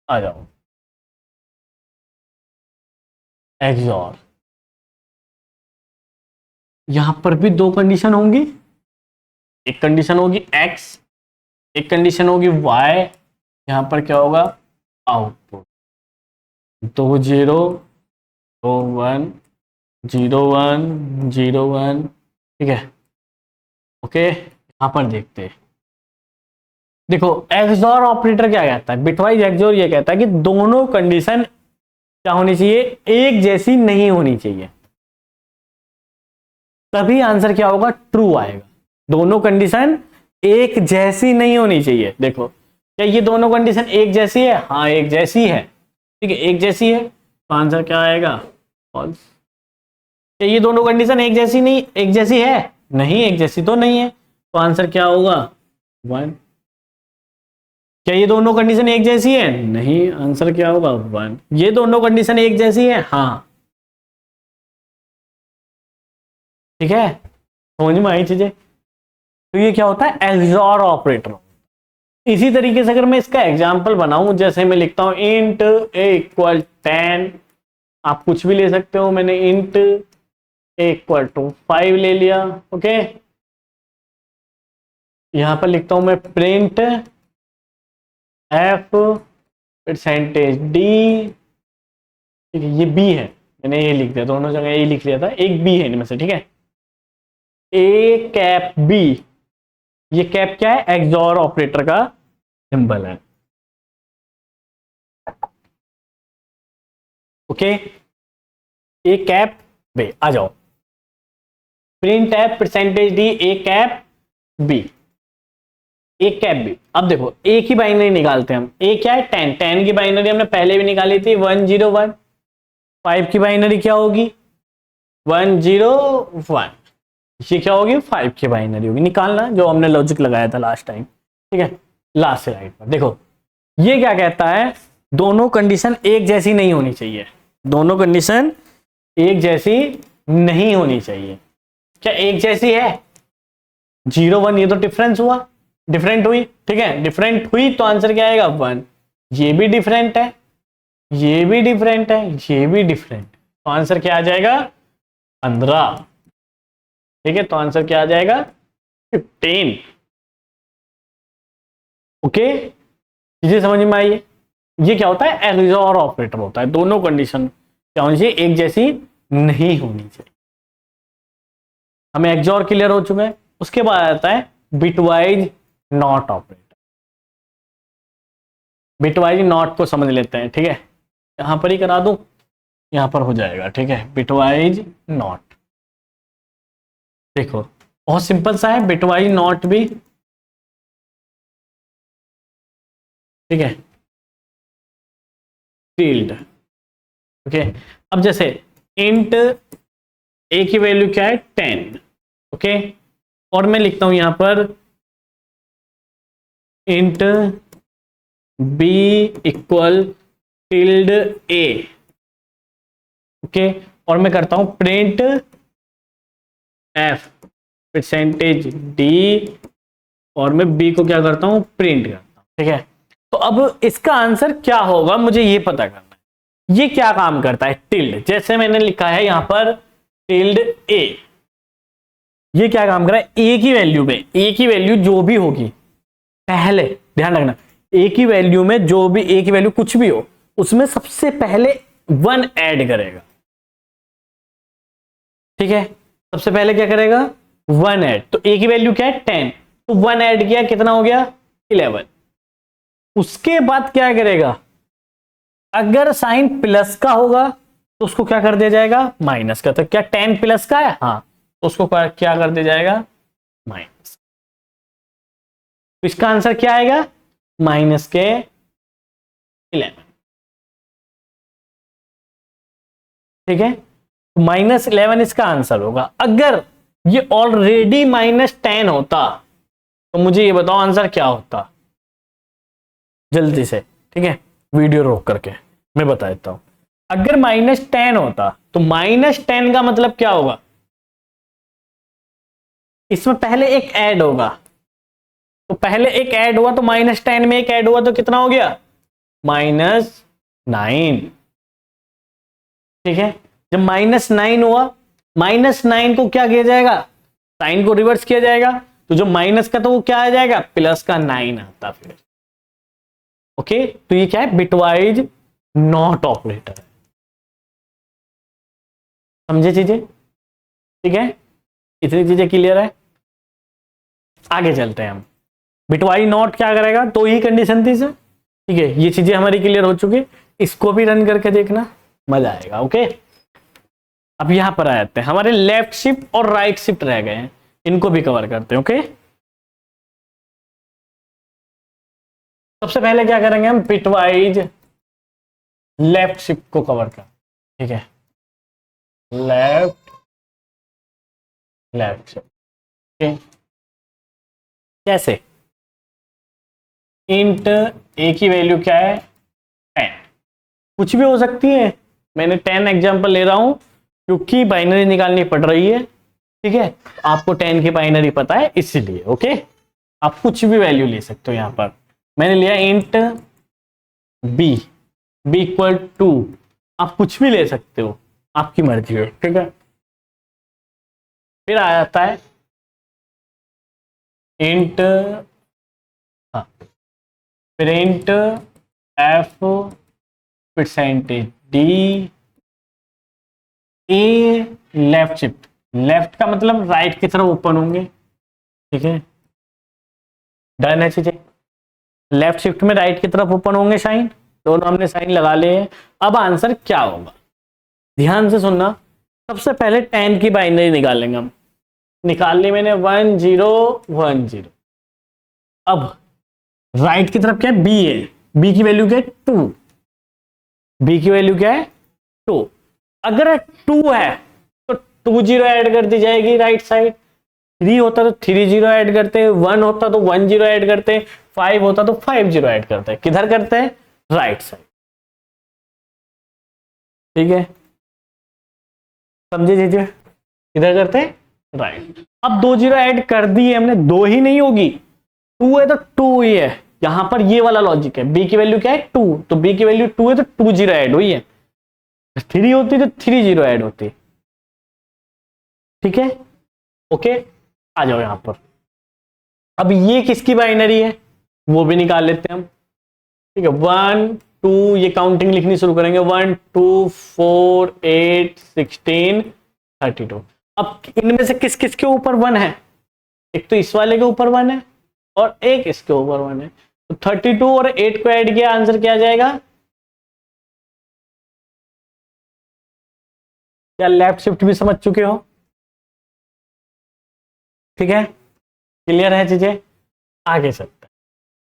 आ जाओ एक्सॉर, यहां पर भी दो कंडीशन होंगी, एक कंडीशन होगी x, एक कंडीशन होगी y, यहां पर क्या होगा आउटपुट, 2 0 2 1 0 1 0 1, ठीक है। ओके, यहां पर देखते हैं, देखो एक्सओर ऑपरेटर क्या कहता है, बिटवाइज एक्सओर ये कहता है कि दोनों कंडीशन क्या होनी चाहिए, एक जैसी नहीं होनी चाहिए, तभी आंसर क्या होगा, ट्रू आएगा। दोनों कंडीशन एक जैसी नहीं होनी चाहिए। देखो क्या ये दोनों कंडीशन एक जैसी है, हाँ एक जैसी है, ठीक है एक जैसी है, तो आंसर क्या आएगा, फॉल्स। क्या ये दोनों कंडीशन एक जैसी नहीं, एक जैसी है, नहीं एक जैसी तो नहीं है, तो आंसर क्या होगा, 1। क्या ये दोनों कंडीशन एक जैसी है, नहीं, आंसर क्या होगा, 1। ये दोनों कंडीशन एक जैसी है, हाँ, ठीक है, समझ में आई चीजें। तो ये क्या होता है, एक्सओर ऑपरेटर। इसी तरीके से अगर मैं इसका एग्जांपल बनाऊं, जैसे मैं लिखता हूं इंट ए इक्वल 10, आप कुछ भी ले सकते हो, मैंने इंट ए इक्वल टू 5 ले लिया, ओके। यहां पर लिखता हूं मैं प्रिंट एफ परसेंटेज डी, ठीक है, ये बी है, मैंने ये लिख दिया, दोनों जगह ए लिख लिया था, एक बी है इनमें से, ठीक है। ए कैप बी, ये कैप क्या है, एक्सओर ऑपरेटर का सिंबल है, ओके। ए कैप बी, आ जाओ, print F percentage d a cap b, a cap b. अब देखो ए की बाइनरी निकालते हैं हम, ए क्या है, 10, 10 की बाइनरी हमने पहले भी निकाली थी, 101। 5 की बाइनरी क्या होगी, 101, ये क्या होगी, 5 की बाइनरी होगी, निकालना जो हमने लॉजिक लगाया था लास्ट टाइम, ठीक है। लास्ट स्लाइड पर देखो, ये क्या कहता है, दोनों कंडीशन एक जैसी नहीं होनी चाहिए, दोनों कंडीशन एक जैसी नहीं होनी चाहिए। क्या एक जैसी है, 0 1, ये तो डिफरेंस हुआ, डिफरेंट हुई, ठीक है, डिफरेंट हुई तो आंसर क्या आएगा, 1। ये भी डिफरेंट है, ये भी डिफरेंट है, ये भी डिफरेंट, तो आंसर क्या आ जाएगा, 15, ठीक है, तो आंसर क्या आ जाएगा, 15। ओके, चीजें समझ में आई है। ये क्या होता है, एक्सओर ऑपरेटर होता है, दोनों कंडीशन क्या होनी चाहिए, एक जैसी नहीं होनी चाहिए। हमें एक्सओर क्लियर हो चुका है। उसके बाद आता है bitwise not operator. Bitwise not को समझ लेते हैं, ठीक है, यहां पर ही करा दूं, यहां पर हो जाएगा, ठीक है। बिटवाइज नॉट, देखो बहुत सिंपल सा है बिटवाइज नॉट भी, ठीक है, टिल्ड, ओके। अब जैसे इंट ए की वैल्यू क्या है, 10, ओके, और मैं लिखता हूं यहां पर इंट बी इक्वल टिल्ड ए, ओके, और मैं करता हूं प्रिंट एफ परसेंटेज डी, और मैं बी को क्या करता हूं, प्रिंट करता हूं, ठीक है। तो अब इसका आंसर क्या होगा, मुझे ये पता करना है, ये क्या काम करता है, टिल्ड, जैसे मैंने लिखा है यहां पर टिल्ड ए, ये क्या काम कर रहा है, ए की वैल्यू में, ए की वैल्यू जो भी होगी, पहले ध्यान रखना, ए की वैल्यू में जो भी, ए की वैल्यू कुछ भी हो, उसमें सबसे पहले 1 ऐड करेगा, ठीक है। सबसे पहले क्या करेगा, 1 ऐड, तो ए की वैल्यू क्या है, 10, तो 1 ऐड किया, कितना हो गया, 11। उसके बाद क्या करेगा, अगर साइन प्लस का होगा तो उसको क्या कर दिया जाएगा, माइनस का। तो क्या 10 प्लस का है, हाँ, तो उसको क्या कर दिया जाएगा, माइनस। तो इसका आंसर क्या आएगा, माइनस के 11, ठीक है। -11 इसका आंसर होगा। अगर ये ऑलरेडी -10 होता तो मुझे ये बताओ आंसर क्या होता, जल्दी से, ठीक है, वीडियो रोक करके मैं बता देता हूं। अगर -10 होता तो -10 का मतलब क्या होगा, इसमें पहले एक ऐड होगा, तो पहले एक ऐड हुआ तो -10 में एक ऐड हुआ तो कितना हो गया, -9, ठीक है। जब -9 हुआ, -9 को क्या किया जाएगा, साइन को रिवर्स किया जाएगा, तो जो माइनस का तो वो क्या आ जाएगा, प्लस का 9 आता फिर, ओके। तो ये क्या है, बिटवाइज नॉट ऑपरेटर है। समझे चीजें? ठीक है, इतनी चीजें क्लियर है। आगे चलते हैं हम। बिटवाई नॉट क्या करेगा, तो ही कंडीशन थी सर। ठीक है, ये चीजें हमारी क्लियर हो चुकी, इसको भी रन करके देखना, मजा आएगा। ओके, अब यहां पर आ जाते हैं, हमारे लेफ्ट शिफ्ट और राइट शिफ्ट रह गए हैं, इनको भी कवर करते हैं। ओके, सबसे पहले क्या करेंगे हम, बिटवाइज लेफ्ट शिफ्ट को कवर कर। ठीक है, लेफ्ट लेफ्ट शिफ्ट। कैसे, इंट ए की वैल्यू क्या है, 10, कुछ भी हो सकती है, मैंने 10 एग्जांपल ले रहा हूं क्योंकि बाइनरी निकालनी पड़ रही है। ठीक है, आपको 10 की बाइनरी पता है इसीलिए। ओके, आप कुछ भी वैल्यू ले सकते हो। यहां पर मैंने लिया int b, b equal to, आप कुछ भी ले सकते हो, आपकी मर्जी है। ठीक है, फिर आ जाता है इंट, हाँ, फिर इंट एफ परसेंटेज डी ए लेफ्ट शिफ्ट। लेफ्ट का मतलब राइट की तरफ ओपन होंगे। ठीक है, डन है चीजें, लेफ्ट शिफ्ट में राइट की तरफ ओपन होंगे साइन, दोनों हमने साइन लगा लिए हैं। अब आंसर क्या होगा, ध्यान से सुनना। सबसे पहले 10 की बाइनरी निकालेंगे हम, निकाल ली मैंने 1 0 1 0। अब राइट की तरफ क्या है, बी है, बी की वैल्यू क्या है 2, बी की वैल्यू क्या है 2। अगर 2 है तो 2 0 ऐड कर दी जाएगी राइट साइड, 3 होता तो 3 0 ऐड करते, 1 होता तो 1 0 ऐड करते, 5 होता तो 5 0 ऐड करते हैं। किधर करते हैं, राइट साइड। ठीक है, समझे दीजिए, किधर करते हैं, राइट। अब 2 0 ऐड कर दिए हमने, 2 ही नहीं होगी, 2 है तो 2 ही है। यहां पर ये वाला लॉजिक है, बी की वैल्यू क्या है 2, तो बी की वैल्यू 2 है तो 2 0 ऐड हुई है, 3 होती तो 3 0 ऐड होती। ठीक है, ओके, आ जाओ यहां पर। अब ये किसकी बाइनरी है वो भी निकाल लेते हैं हम। ठीक है, 1 2, ये काउंटिंग लिखनी शुरू करेंगे, 1 2 4 8 16 32। अब इनमें से किस किस के ऊपर 1 है, एक तो इस वाले के ऊपर 1 है और एक इसके ऊपर 1 है, तो 32 और 8 को ऐड किया, आंसर क्या आ जाएगा। क्या लेफ्ट शिफ्ट भी समझ चुके हो? ठीक है, क्लियर है चीजें, आगे चलते हैं।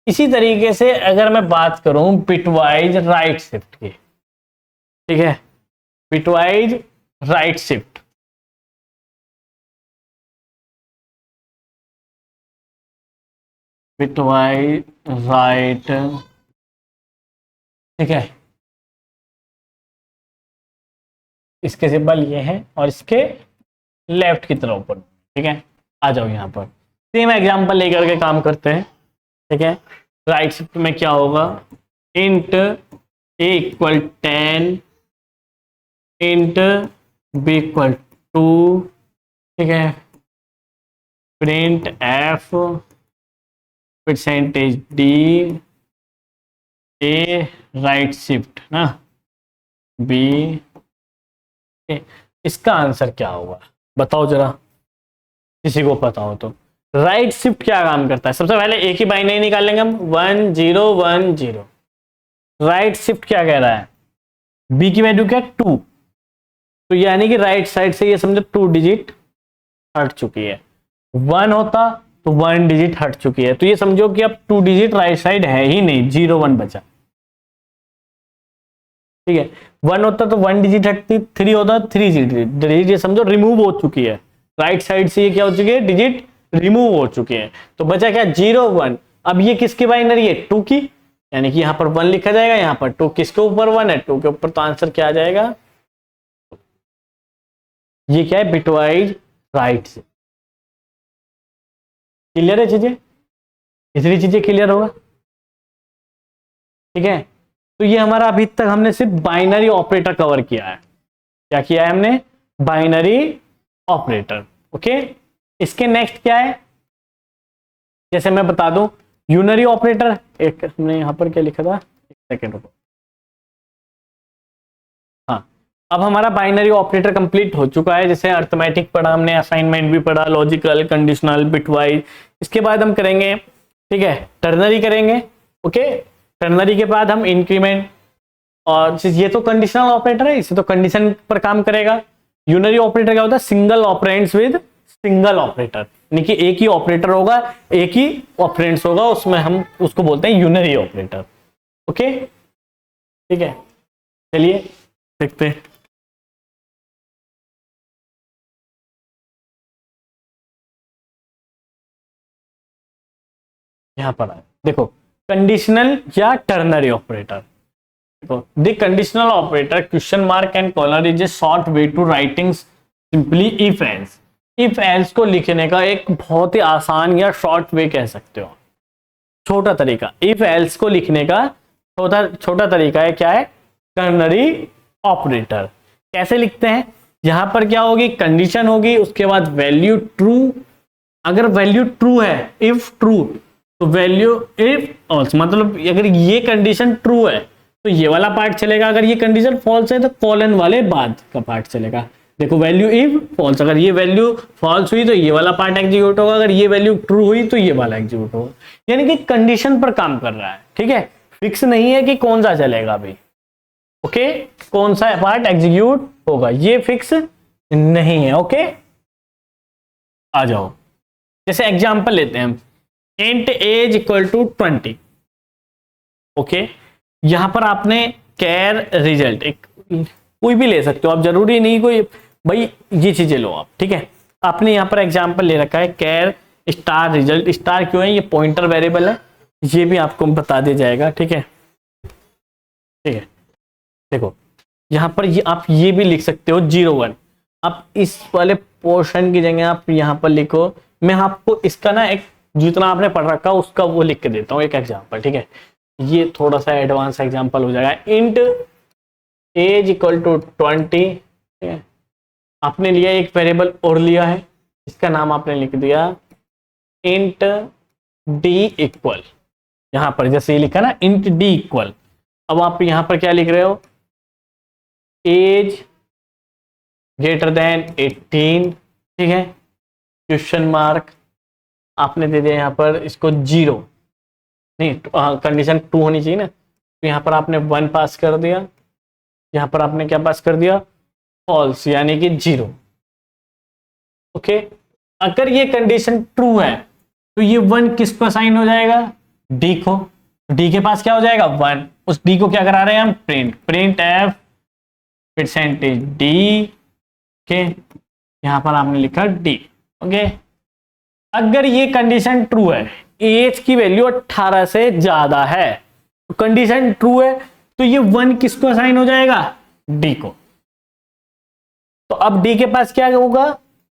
इसी तरीके से अगर मैं बात करूं बिटवाइज राइट शिफ्ट की, ठीक है, bitwise right shift, bitwise right, ठीक है, इसके सिंबल ये है और इसके लेफ्ट की तरफ ऊपर। ठीक है, आ जाओ यहां पर सेम एग्जांपल लेकर के काम करते हैं। ठीक है, राइट शिफ्ट में क्या होगा, इंट ए इक्वल 10, इंट बी इक्वल 2, ठीक है, प्रिंट एफ परसेंटेज डी ए राइट शिफ्ट ना बी। इसका आंसर क्या होगा बताओ जरा, किसी को पता हो तो। राइट शिफ्ट क्या काम करता है, सबसे पहले एक ही बाइनरी निकालेंगे हम, 1 0 1 0। राइट शिफ्ट क्या कह रहा है, बी की वैल्यू क्या है 2, तो यानी कि राइट साइड से ये समझो 2 डिजिट हट चुकी है। 1 होता तो 1 डिजिट हट चुकी है, तो ये समझो कि अब 2 डिजिट राइट साइड है ही नहीं, 0 1 बचा। ठीक है, 1 होता तो 1 डिजिट हटती, 3 होता 3 डिजिट, ये समझो रिमूव हो चुकी है राइट साइड से, ये क्या हो चुकी है, डिजिट रिमूव हो चुके हैं। तो बचा क्या 0 1। अब ये किसकी बाइनरी है, 2 की, यानी कि यहां पर 1 लिखा जाएगा, यहां पर 2, किसके ऊपर 1 है, 2 के ऊपर, तो आंसर क्या आ जाएगा, ये क्या है, बिटवाइज राइट से। क्लियर है चीजें, इतनी चीजें क्लियर होगा। ठीक है, तो ये हमारा अभी तक हमने सिर्फ बाइनरी ऑपरेटर कवर किया है। क्या किया है हमने, बाइनरी ऑपरेटर। ओके, इसके नेक्स्ट क्या है, जैसे मैं बता दूं यूनरी ऑपरेटर, एक हमने यहां पर क्या लिखा था, एक सेकेंड रुको, हाँ, अब हमारा बाइनरी ऑपरेटर कंप्लीट हो चुका है, जैसे अर्थमेटिक पढ़ा हमने, असाइनमेंट भी पढ़ा, लॉजिकल, कंडीशनल, बिटवाइज। इसके बाद हम करेंगे, ठीक है, टर्नरी करेंगे। ओके, टर्नरी के बाद हम इंक्रीमेंट, और ये तो कंडीशनल ऑपरेटर है, इसे तो कंडीशन पर काम करेगा। यूनरी ऑपरेटर क्या होता है? Single operands with single operator, यानी कि एक ही ऑपरेटर होगा, एक ही ऑपरेंड्स होगा, उसमें हम उसको बोलते हैं यूनरी ऑपरेटर। ओके, ठीक है, चलिए देखते हैं। यहां पर देखो, कंडीशनल या ternary operator. The conditional operator question mark and colon is a short way to writing simply if else। if else को लिखने का एक बहुत ही आसान या शॉर्ट वे कह सकते हो, छोटा तरीका। if else को लिखने का छोटा तरीका है, क्या है? Ternary operator. कैसे लिखते हैं? यहां पर क्या होगी? कंडीशन होगी, उसके बाद वैल्यू ट्रू। अगर वैल्यू ट्रू है, इफ ट्रू, तो वैल्यू इफ ऑल्स, मतलब अगर ये कंडीशन ट्रू है तो ये वाला पार्ट चलेगा, अगर ये कंडीशन फॉल्स है तो कॉलन वाले बाद का पार्ट चलेगा। देखो, वैल्यू इफ फॉल्स, अगर ये वैल्यू फॉल्स हुई तो ये वाला पार्ट एग्जीक्यूट होगा, अगर ये वैल्यू ट्रू हुई तो ये वाला एग्जीक्यूट होगा। यानी कि कंडीशन पर काम कर रहा है, ठीक है, फिक्स नहीं है कि कौन सा चलेगा अभी। ओके, कौन सा पार्ट एग्जीक्यूट होगा ये फिक्स नहीं है। ओके, आ जाओ, जैसे एग्जांपल लेते हैं हम, इंट एज इक्वल टू 20। ओके, यहां पर आपने कैर रिजल्ट, एक कोई भी ले सकते हो आप, जरूरी नहीं कोई, भाई ये चीजें लो आप, ठीक है। आपने यहां पर एग्जांपल ले रखा है कैर स्टार रिजल्ट। स्टार क्यों है? ये पॉइंटर वेरिएबल है, ये भी आपको बता दिया जाएगा, ठीक है, ठीक है। देखो, यहां पर आप ये भी लिख सकते हो 01। आप इस वाले पोर्शन की जगह आप यहां पर लिखो, मैं आपको इसका ना एक जितना आपने पढ़ रखा उसका वो लिख के देता हूँ, एक एग्जांपल, ठीक है। ये थोड़ा सा एडवांस एग्जांपल हो जाएगा। इंट एज इक्वल टू 20, ठीक है। आपने लिया एक वेरिएबल और लिया है, इसका नाम आपने लिख दिया इंट डी इक्वल, यहां पर जैसे ये लिखा ना इंट डी इक्वल। अब आप यहां पर क्या लिख रहे हो? एज ग्रेटर देन 18, ठीक है, क्वेश्चन मार्क आपने दे दिया यहां पर इसको 0, नहीं कंडीशन 2 होनी चाहिए ना, तो यहां पर आपने 1 पास कर दिया, यहां पर आपने क्या पास कर दिया? फॉल्स, यानी कि 0। ओके, अगर ये कंडीशन ट्रू है तो ये 1 किसको असाइन हो जाएगा? डी को। डी के पास क्या हो जाएगा? 1। उस डी को क्या करा रहे हैं हम? प्रिंट एफ परसेंटेज डी के, यहां पर आपने लिखा डी। ओके, अगर ये कंडीशन ट्रू है, एज की वैल्यू 18 से ज्यादा है, तो कंडीशन ट्रू है, तो ये 1 किसको असाइन हो जाएगा? डी को। तो अब डी के पास क्या होगा?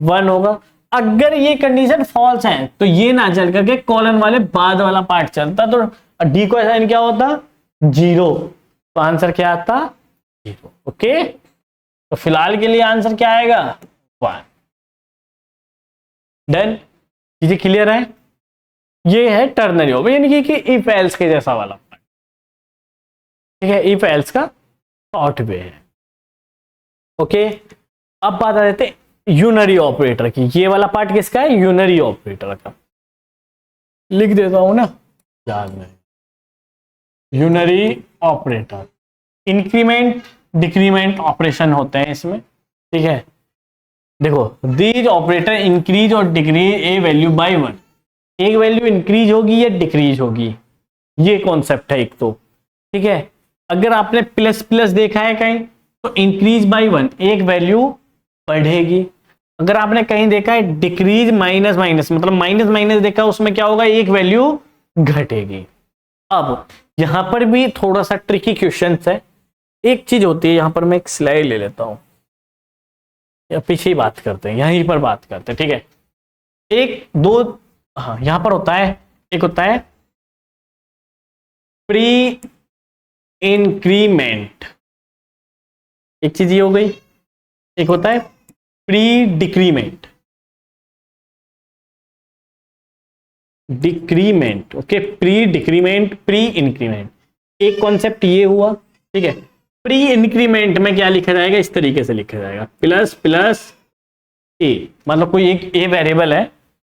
1 होगा। अगर ये कंडीशन फॉल्स है तो ये ना चल करके कॉलन वाले बाद वाला पार्ट चलता, तो डी को असाइन क्या होता? 0। तो आंसर क्या आता? 0। ओके, तो फिलहाल के लिए आंसर क्या आएगा? 1। डन, चीजें क्लियर है? ये है टर्नरी ऑपरेटर, यानी कि इफ एल्स के जैसा वाला पार्ट, ठीक है, इफ एल्स का शॉर्ट वे है। ओके, अब बात आ जाते यूनरी ऑपरेटर की। ये वाला पार्ट किसका है? यूनरी ऑपरेटर का। लिख देता हूं ना, याद नहीं। Unary operator, increment decrement operation होते हैं इसमें, ठीक है। देखो, दीज ऑपरेटर इंक्रीज और डिक्रीज ए वैल्यू बाय 1। एक वैल्यू इंक्रीज होगी या डिक्रीज होगी, ये कॉन्सेप्ट है एक तो, ठीक है। अगर आपने प्लस प्लस देखा है कहीं, तो इंक्रीज बाय 1 एक वैल्यू बढ़ेगी। अगर आपने कहीं देखा है डिक्रीज माइनस माइनस, मतलब माइनस माइनस देखा, उसमें क्या होगा? एक वैल्यू घटेगी। अब यहां पर भी थोड़ा सा ट्रिकी क्वेश्चन है। एक चीज होती है, यहां पर मैं एक स्लाइड ले लेता हूं, या पीछे ही बात करते हैं, यहीं पर बात करते हैं, ठीक है। एक दो, हाँ, यहां पर होता है, एक होता है प्री इंक्रीमेंट, एक चीज ये हो गई। एक होता है pre decrement, decrement, okay, pre decrement, pre increment. एक कॉन्सेप्ट ये हुआ, ठीक है। प्री इंक्रीमेंट में क्या लिखा जाएगा, इस तरीके से लिखा जाएगा, प्लस प्लस ए, मतलब कोई एक ए वेरिएबल है,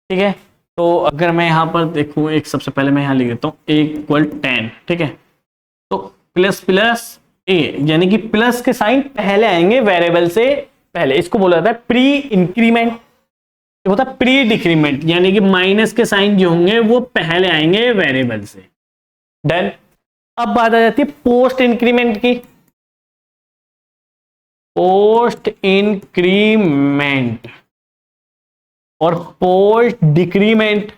ठीक है। तो अगर मैं यहाँ पर देखूँ, एक सबसे पहले मैं यहाँ लिख देता हूँ ए इक्वल 10, ठीक है। तो प्लस प्लस ए, यानी कि प्लस के साइन पहले आएंगे वेरिएबल से पहले, इसको बोला जाता है प्री इंक्रीमेंट। होता है प्री डिक्रीमेंट, यानी कि माइनस के साइन जो होंगे वो पहले आएंगे वेरिएबल से। डन। अब बात आ जाती है पोस्ट इंक्रीमेंट की। पोस्ट इंक्रीमेंट और पोस्ट डिक्रीमेंट।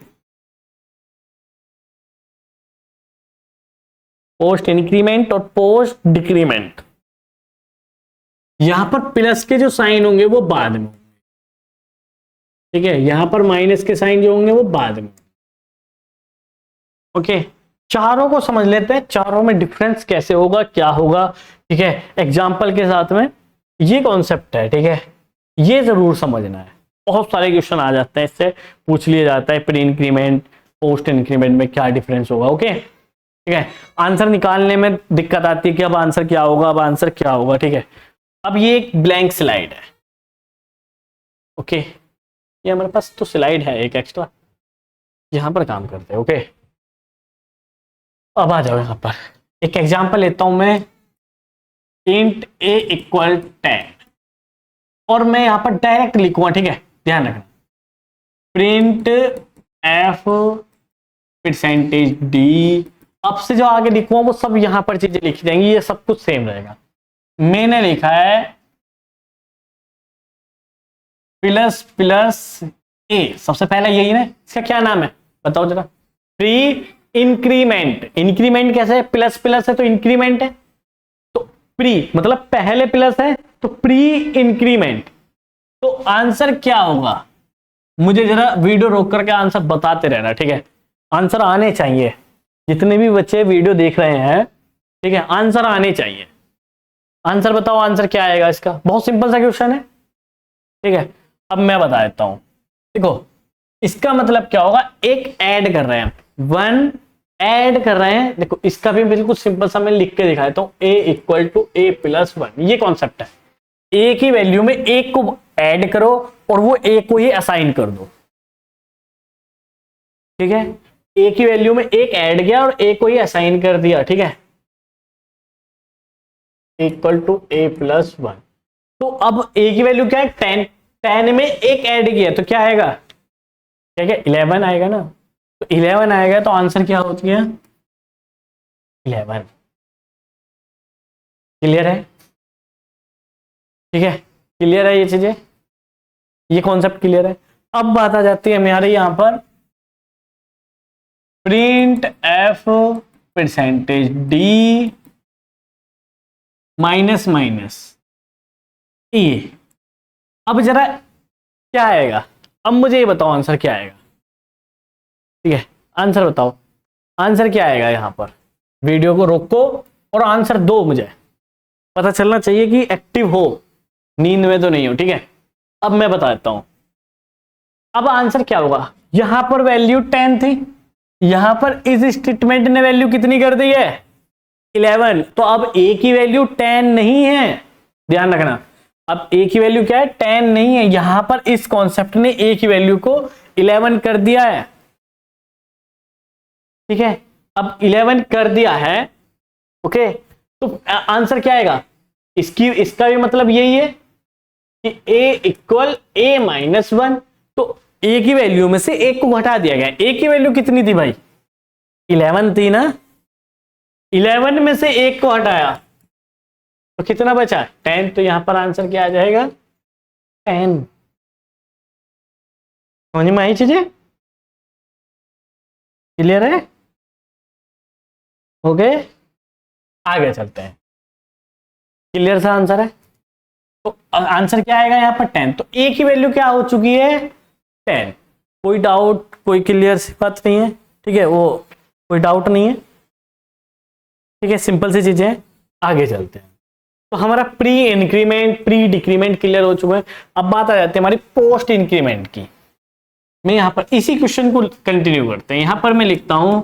पोस्ट इंक्रीमेंट और पोस्ट डिक्रीमेंट, यहां पर प्लस के जो साइन होंगे वो बाद में, ठीक है। यहां पर माइनस के साइन जो होंगे वो बाद में। ओके, चारों को समझ लेते हैं, चारों में डिफरेंस कैसे होगा, क्या होगा, ठीक है, एग्जाम्पल के साथ में। ये कॉन्सेप्ट है, ठीक है, ये जरूर समझना है। बहुत सारे क्वेश्चन आ जाते हैं, इससे पूछ लिया जाता है प्री इंक्रीमेंट पोस्ट इंक्रीमेंट में क्या डिफरेंस होगा। ओके, ठीक है। आंसर निकालने में दिक्कत आती है कि अब आंसर क्या होगा, अब आंसर क्या होगा, ठीक है। अब ये एक ब्लैंक स्लाइड है। ओके, ये हमारे पास तो स्लाइड है एक एक्स्ट्रा, यहां पर काम करते हैं। ओके, अब आ जाओ, यहां पर एक एग्जांपल लेता हूं मैं, इंट ए इक्वल 10, और मैं यहां पर डायरेक्ट लिखूंगा, ठीक है, ध्यान रखना, प्रिंट एफ परसेंटेज डी। अब से जो आगे लिखूंगा वो सब यहां पर चीजें लिखी जाएंगी, ये सब कुछ सेम रहेगा। मैंने लिखा है प्लस प्लस ए, सबसे पहला यही ना, इसका क्या नाम है बताओ जरा, प्री इंक्रीमेंट। इंक्रीमेंट कैसे है, प्लस प्लस है तो इंक्रीमेंट है, तो प्री मतलब पहले प्लस है तो प्री इंक्रीमेंट। तो आंसर क्या होगा, मुझे जरा वीडियो रोक करके आंसर बताते रहना, ठीक है। आंसर आने चाहिए, जितने भी बच्चे वीडियो देख रहे हैं, ठीक है, आंसर आने चाहिए। आंसर बताओ, आंसर क्या आएगा इसका, बहुत सिंपल सा क्वेश्चन है, ठीक है। अब मैं बता देता हूं, देखो इसका मतलब क्या होगा, एक ऐड कर रहे हैं, वन ऐड कर रहे हैं। देखो इसका भी बिल्कुल सिंपल सा मैं लिख के दिखाया तो ए इक्वल टू ए प्लस 1, ये कॉन्सेप्ट है। ए की वैल्यू में एक को ऐड करो और वो ए को ही असाइन कर दो, ठीक है। ए की वैल्यू में एक ऐड किया और ए को ही असाइन कर दिया, ठीक है, इक्वल टू ए प्लस 1। तो अब ए की वैल्यू क्या है 10, 10 में एक ऐड किया तो क्या आएगा, क्या क्या 11 आएगा ना, तो 11 आएगा, तो आंसर क्या हो गया 11। क्लियर है, ठीक है, क्लियर है ये चीजें, ये कॉन्सेप्ट क्लियर है। अब बात आ जाती है हमारे यहां पर print F percentage d minus minus a. अब जरा क्या आएगा, अब मुझे ये बताओ आंसर क्या आएगा, ठीक है, आंसर बताओ, आंसर क्या आएगा। यहां पर वीडियो को रोको और आंसर दो, मुझे पता चलना चाहिए कि एक्टिव हो, नींद में तो नहीं हो, ठीक है। अब मैं बता देता हूं, अब आंसर क्या होगा, यहां पर वैल्यू 10 थी, यहां पर इस स्टेटमेंट ने वैल्यू कितनी कर दी है 11, तो अब ए की वैल्यू 10 नहीं है, ध्यान रखना। अब ए की वैल्यू क्या है 10 नहीं है, यहां पर इस कॉन्सेप्ट ने ए की वैल्यू को 11 कर दिया है, ठीक है। अब 11 कर दिया है, ओके, तो आंसर क्या आएगा, इसका भी मतलब यही है कि ए इक्वल ए माइनस 1, तो ए की वैल्यू में से एक को घटा दिया गया। ए की वैल्यू कितनी थी भाई 11 थी ना, 11 में से एक को हटाया तो कितना बचा 10, तो यहां पर आंसर क्या आ जाएगा 10। समझ में आई चीजें, क्लियर है, हो गए, आगे चलते हैं। क्लियर सा आंसर है, तो आंसर क्या आएगा यहां पर 10, तो ए की वैल्यू क्या हो चुकी है 10। कोई डाउट, कोई क्लियर सी बात नहीं है, ठीक है, वो कोई डाउट नहीं है, ठीक है, सिंपल सी चीजें हैं। आगे चलते हैं, तो हमारा pre increment pre decrement clear हो चुका है। अब बात आ जाती है हमारी पोस्ट इंक्रीमेंट की। मैं यहां पर इसी क्वेश्चन को कंटिन्यू करते हैं, यहां पर मैं लिखता हूं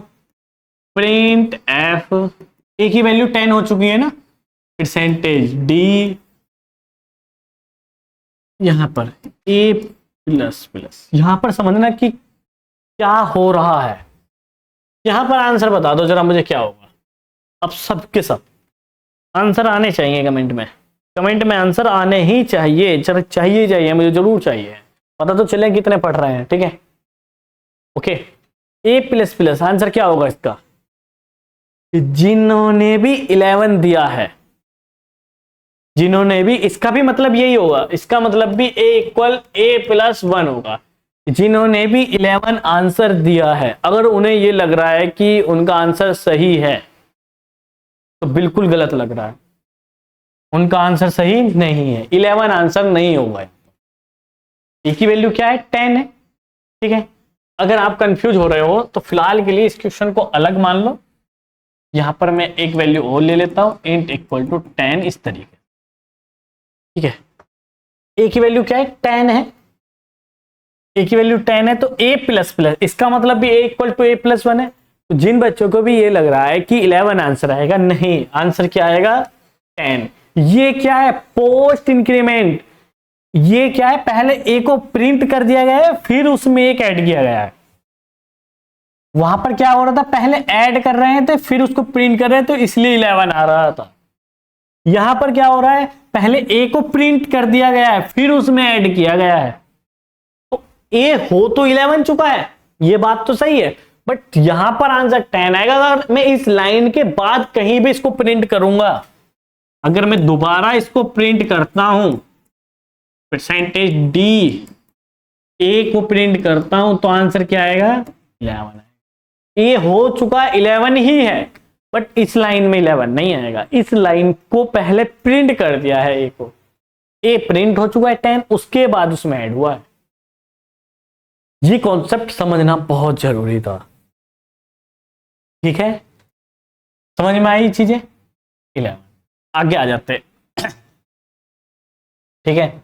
प्रिंट एफ, ए की वैल्यू 10 हो चुकी है ना, परसेंटेज डी, यहां पर ए प्लस प्लस, यहां पर समझना कि क्या हो रहा है। यहां पर आंसर बता दो जरा मुझे क्या होगा। अब सबके सब आंसर आने चाहिए कमेंट में, कमेंट में आंसर आने ही चाहिए, चाहिए मुझे जरूर चाहिए, पता तो चले कितने पढ़ रहे हैं। ठीक है, ओके। ए प्लस प्लस आंसर क्या होगा इसका, जिन्होंने भी 11 दिया है, जिन्होंने भी, इसका भी मतलब यही होगा, इसका मतलब भी ए इक्वल ए प्लस 1 होगा। जिन्होंने भी 11 आंसर दिया है, अगर उन्हें ये लग रहा है कि उनका आंसर सही है तो बिल्कुल गलत लग रहा है, उनका आंसर सही नहीं है, 11 आंसर नहीं होगा। ए की वैल्यू क्या है, 10 है। ठीक है, अगर आप कंफ्यूज हो रहे हो तो फिलहाल के लिए इस क्वेश्चन को अलग मान लो, यहां पर मैं एक वैल्यू और ले लेता हूं, इंट इक्वल टू 10 इस तरीके। ठीक है, ए की वैल्यू क्या है, 10 है, ए की वैल्यू 10 है, तो ए प्लस प्लस, इसका मतलब भी ए इक्वल टू ए प्लस 1 है। तो जिन बच्चों को भी ये लग रहा है कि 11 आंसर आएगा, नहीं, आंसर क्या आएगा, 10। ये क्या है, पोस्ट इंक्रीमेंट, ये क्या है, पहले ए को प्रिंट कर दिया गया है, फिर उसमें एक ऐड किया गया है। वहां पर क्या हो रहा था, पहले ऐड कर रहे थे फिर उसको प्रिंट कर रहे थे, तो इसलिए 11 आ रहा था। यहां पर क्या हो रहा है, पहले ए को प्रिंट कर दिया गया है, फिर उसमें ऐड किया गया है, तो ए हो तो 11 चुका है, ये बात तो सही है, बट यहां पर आंसर 10 आएगा। अगर मैं इस लाइन के बाद कहीं भी इसको प्रिंट करूंगा, अगर मैं दोबारा इसको प्रिंट करता हूं, परसेंटेज डी, ए को प्रिंट करता हूं, तो आंसर क्या आएगा, 11 आएगा। ए हो चुका 11 ही है, बट इस लाइन में 11 नहीं आएगा, इस लाइन को पहले प्रिंट कर दिया है ए को, ए प्रिंट हो चुका है 10, उसके बाद उसमें ऐड हुआ है। ये कॉन्सेप्ट समझना बहुत जरूरी था। ठीक है, समझ में आई चीजें, 11। आगे आ जाते हैं। ठीक है,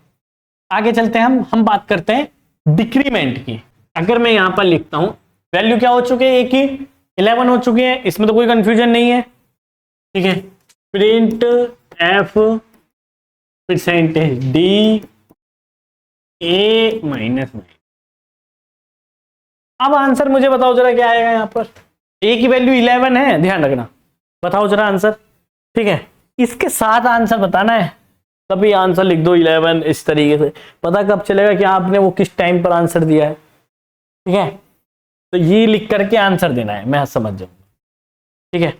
आगे चलते हैं, हम बात करते हैं डिक्रीमेंट की। अगर मैं यहां पर लिखता हूं, वैल्यू क्या हो चुकी है, ए की 11 हो चुकी है, इसमें तो कोई कंफ्यूजन नहीं है। ठीक है, प्रिंट एफ परसेंटेज डी ए माइनस 9। अब आंसर मुझे बताओ जरा क्या आएगा, यहां पर ए की वैल्यू 11 है, ध्यान रखना, बताओ जरा आंसर। ठीक है, इसके साथ आंसर बताना है, कभी आंसर लिख दो 11 इस तरीके से, पता कब चलेगा कि आपने वो किस टाइम पर आंसर दिया है। ठीक है, तो ये लिख करके आंसर देना है, मैं समझ जाऊंगा। ठीक है,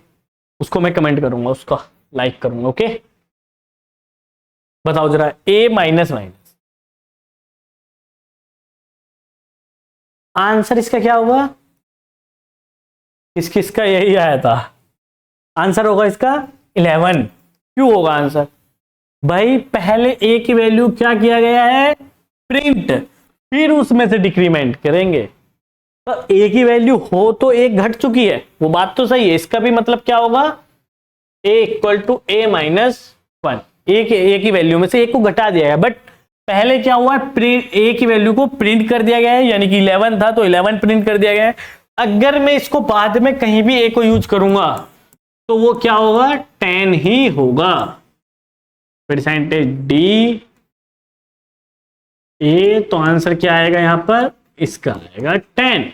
उसको मैं कमेंट करूंगा, उसका लाइक करूंगा। ओके, बताओ जरा ए माइनस माइनस, आंसर इसका क्या होगा, किसका यही आया था, आंसर होगा इसका 11। क्यों होगा आंसर, भाई पहले ए की वैल्यू क्या किया गया है, प्रिंट, फिर उसमें से डिक्रीमेंट करेंगे, तो ए की वैल्यू हो तो एक घट चुकी है, वो बात तो सही है, इसका भी मतलब क्या होगा, ए इक्वल टू ए माइनस 1, ए की वैल्यू में से एक को घटा दिया गया, बट पहले क्या हुआ है, प्रिंट, ए की वैल्यू को प्रिंट कर दिया गया है, यानी कि 11 था तो 11 प्रिंट कर दिया गया है। अगर मैं इसको बाद में कहीं भी ए को यूज करूंगा तो वो क्या होगा, 10 ही होगा। परसेंटेज डी ए, तो आंसर क्या आएगा यहां पर, इसका आएगा 10।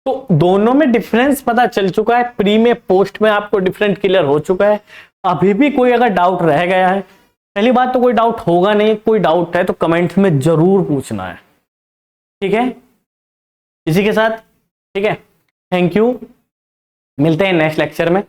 तो दोनों में डिफरेंस पता चल चुका है, प्री में पोस्ट में आपको डिफरेंट क्लियर हो चुका है। अभी भी कोई अगर डाउट रह गया है, पहली बात तो कोई डाउट होगा नहीं, कोई डाउट है तो कमेंट्स में जरूर पूछना है। ठीक है, इसी के साथ, ठीक है, थैंक यू, मिलते हैं नेक्स्ट लेक्चर में।